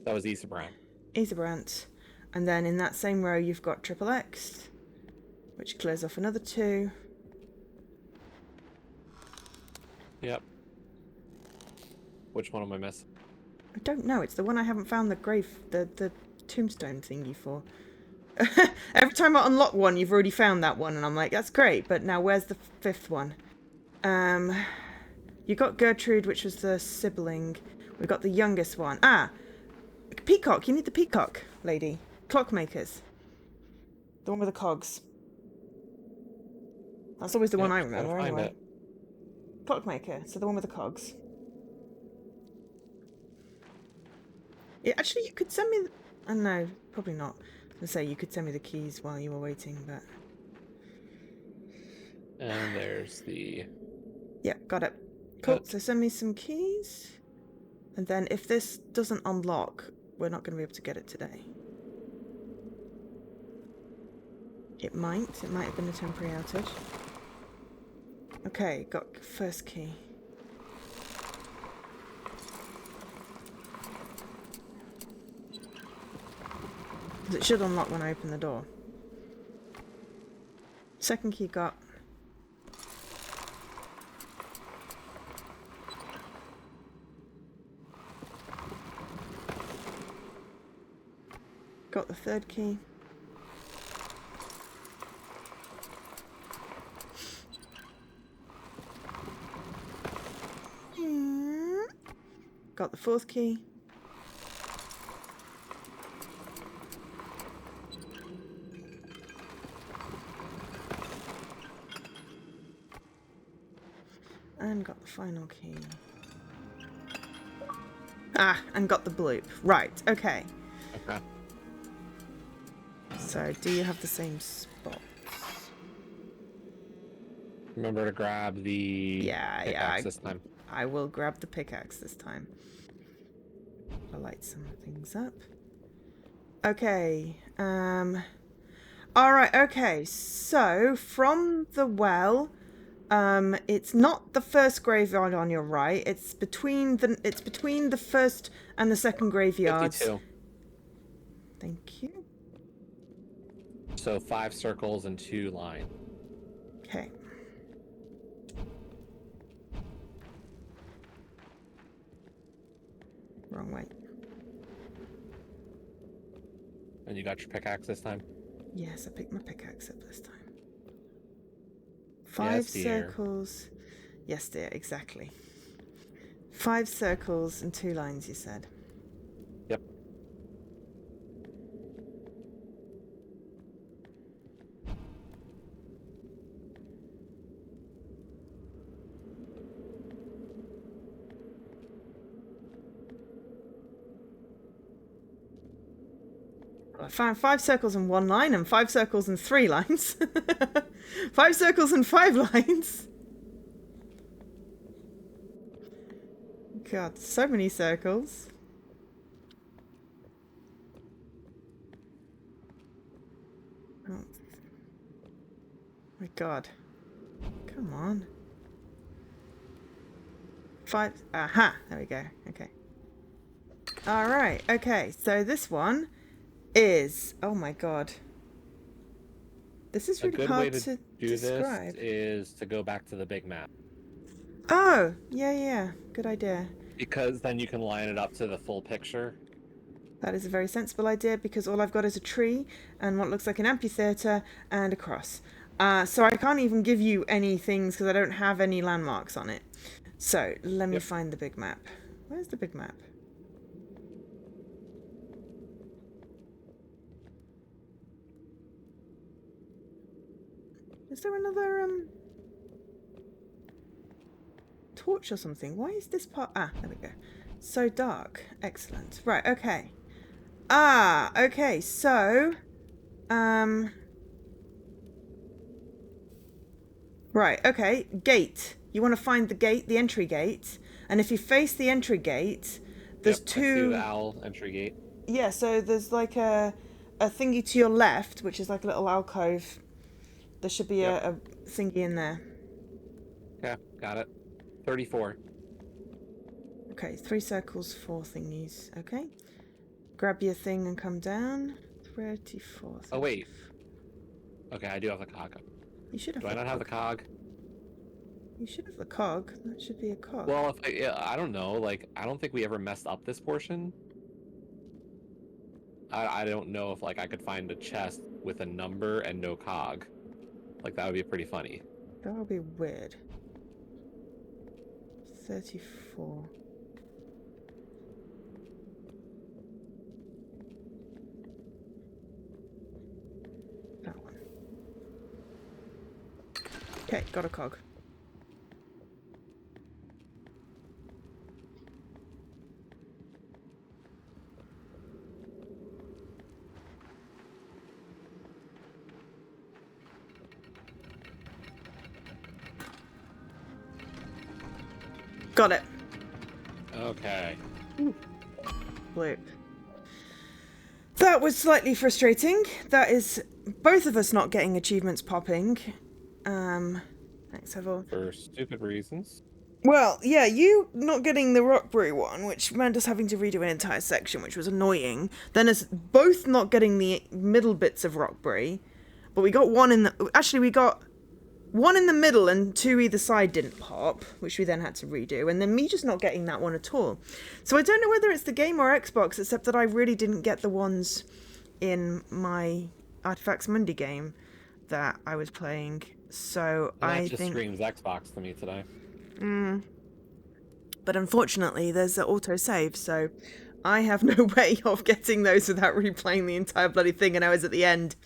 That was Isabrant. Isabrant. And then in that same row you've got triple X, which clears off another 2. Yep. Which one am I missing? I don't know. It's the one I haven't found the tombstone thingy for. Every time I unlock one, you've already found that one, and I'm like, that's great. But now, where's the 5th one? You got Gertrude, which was the sibling. We got the youngest one. Ah, peacock. You need the peacock, lady. Clockmakers. The one with the cogs. That's always the one I remember, anyway. Clockmaker. So the one with the cogs. Yeah, actually, you could send me... no, probably not. I was going to say, you could send me the keys while you were waiting, but... And there's the... Yeah, got it. Cool, so send me some keys. And then if this doesn't unlock, we're not going to be able to get it today. It might have been a temporary outage. Okay, got first key. It should unlock when I open the door. Second key got. third key. Got the fourth key. And got the final key. Ah, and got the bloop. Right, okay. Okay. So, do you have the same spots? Remember to grab the pickaxe this time. I will grab the pickaxe this time. I'll light some things up. Okay. Alright, okay. So, from the well, it's not the first graveyard on your right. It's between the first and the second graveyards. 52. Thank you. So 5 circles and 2 lines. Okay. Wrong way. And you got your pickaxe this time? Yes, I picked my pickaxe up this time. 5 circles. Yes, dear, exactly. 5 circles and 2 lines, you said. Yep. I found 5 circles and 1 line and 5 circles and 3 lines. 5 circles and 5 lines. God, so many circles. Oh. My God. Come on. 5. Aha. There we go. Okay. Alright. Okay. So this one is... Oh my God. This is really hard to describe. This is to go back to the big map. Oh, yeah. Good idea. Because then you can line it up to the full picture. That is a very sensible idea because all I've got is a tree and what looks like an amphitheater and a cross. So I can't even give you any things because I don't have any landmarks on it. So let me find the big map. Where's the big map? Is there another torch or something? Why is this part... Ah, there we go. So dark. Excellent. Right, okay. Ah, okay, so... Right, okay. Gate. You want to find the gate, the entry gate. And if you face the entry gate, there's 2... I see the owl entry gate. Yeah, so there's like a thingy to your left, which is like a little alcove. There should be a thingy in there. Yeah, got it. 34. Okay, 3 circles, 4 thingies. Okay. Grab your thing and come down. 34. Oh, wait. Okay, I do have the cog. You should have do I not have the cog? You should have the cog. That should be a cog. Well, I don't know. Like, I don't think we ever messed up this portion. I don't know if, like, I could find a chest with a number and no cog. Like, that would be pretty funny. That would be weird. 34. That one. Okay, got a cog. Got it. Okay. Bloop. That was slightly frustrating. That is both of us not getting achievements popping. Thanks, Hevel. For stupid reasons. Well, yeah, you not getting the Rockbury one, which meant us having to redo an entire section, which was annoying. Then us both not getting the middle bits of Rockbury, but we got one in the... Actually, we got one in the middle and 2 either side didn't pop, which we then had to redo, and then me just not getting that one at all. So I don't know whether it's the game or Xbox, except that I really didn't get the ones in my Artifacts Mundi game that I was playing. So And that I just think. screams Xbox to me today. But unfortunately, there's an autosave, so I have no way of getting those without replaying the entire bloody thing, and I was at the end.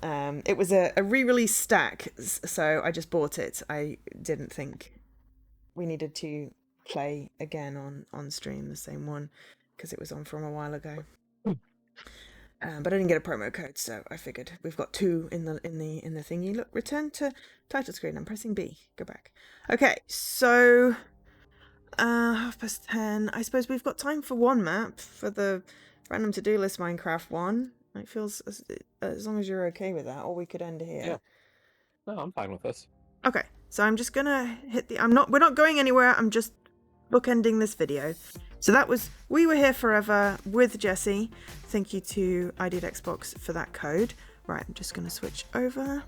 It was a re-release stack, so I just bought it. I didn't think we needed to play again on stream the same one because it was on from a while ago. But I didn't get a promo code, so I figured we've got 2 in the thingy. Look, return to title screen. I'm pressing B. Go back. Okay, so 10:30. I suppose we've got time for one map for the random to-do list Minecraft one. It feels as long as you're okay with that, or we could end here. Yeah. No, I'm fine with this. Okay, so I'm just gonna hit the. We're not going anywhere. I'm just bookending this video. So that was We Were Here Forever with Jesse. Thank you to I Did Xbox for that code. Right, I'm just gonna switch over.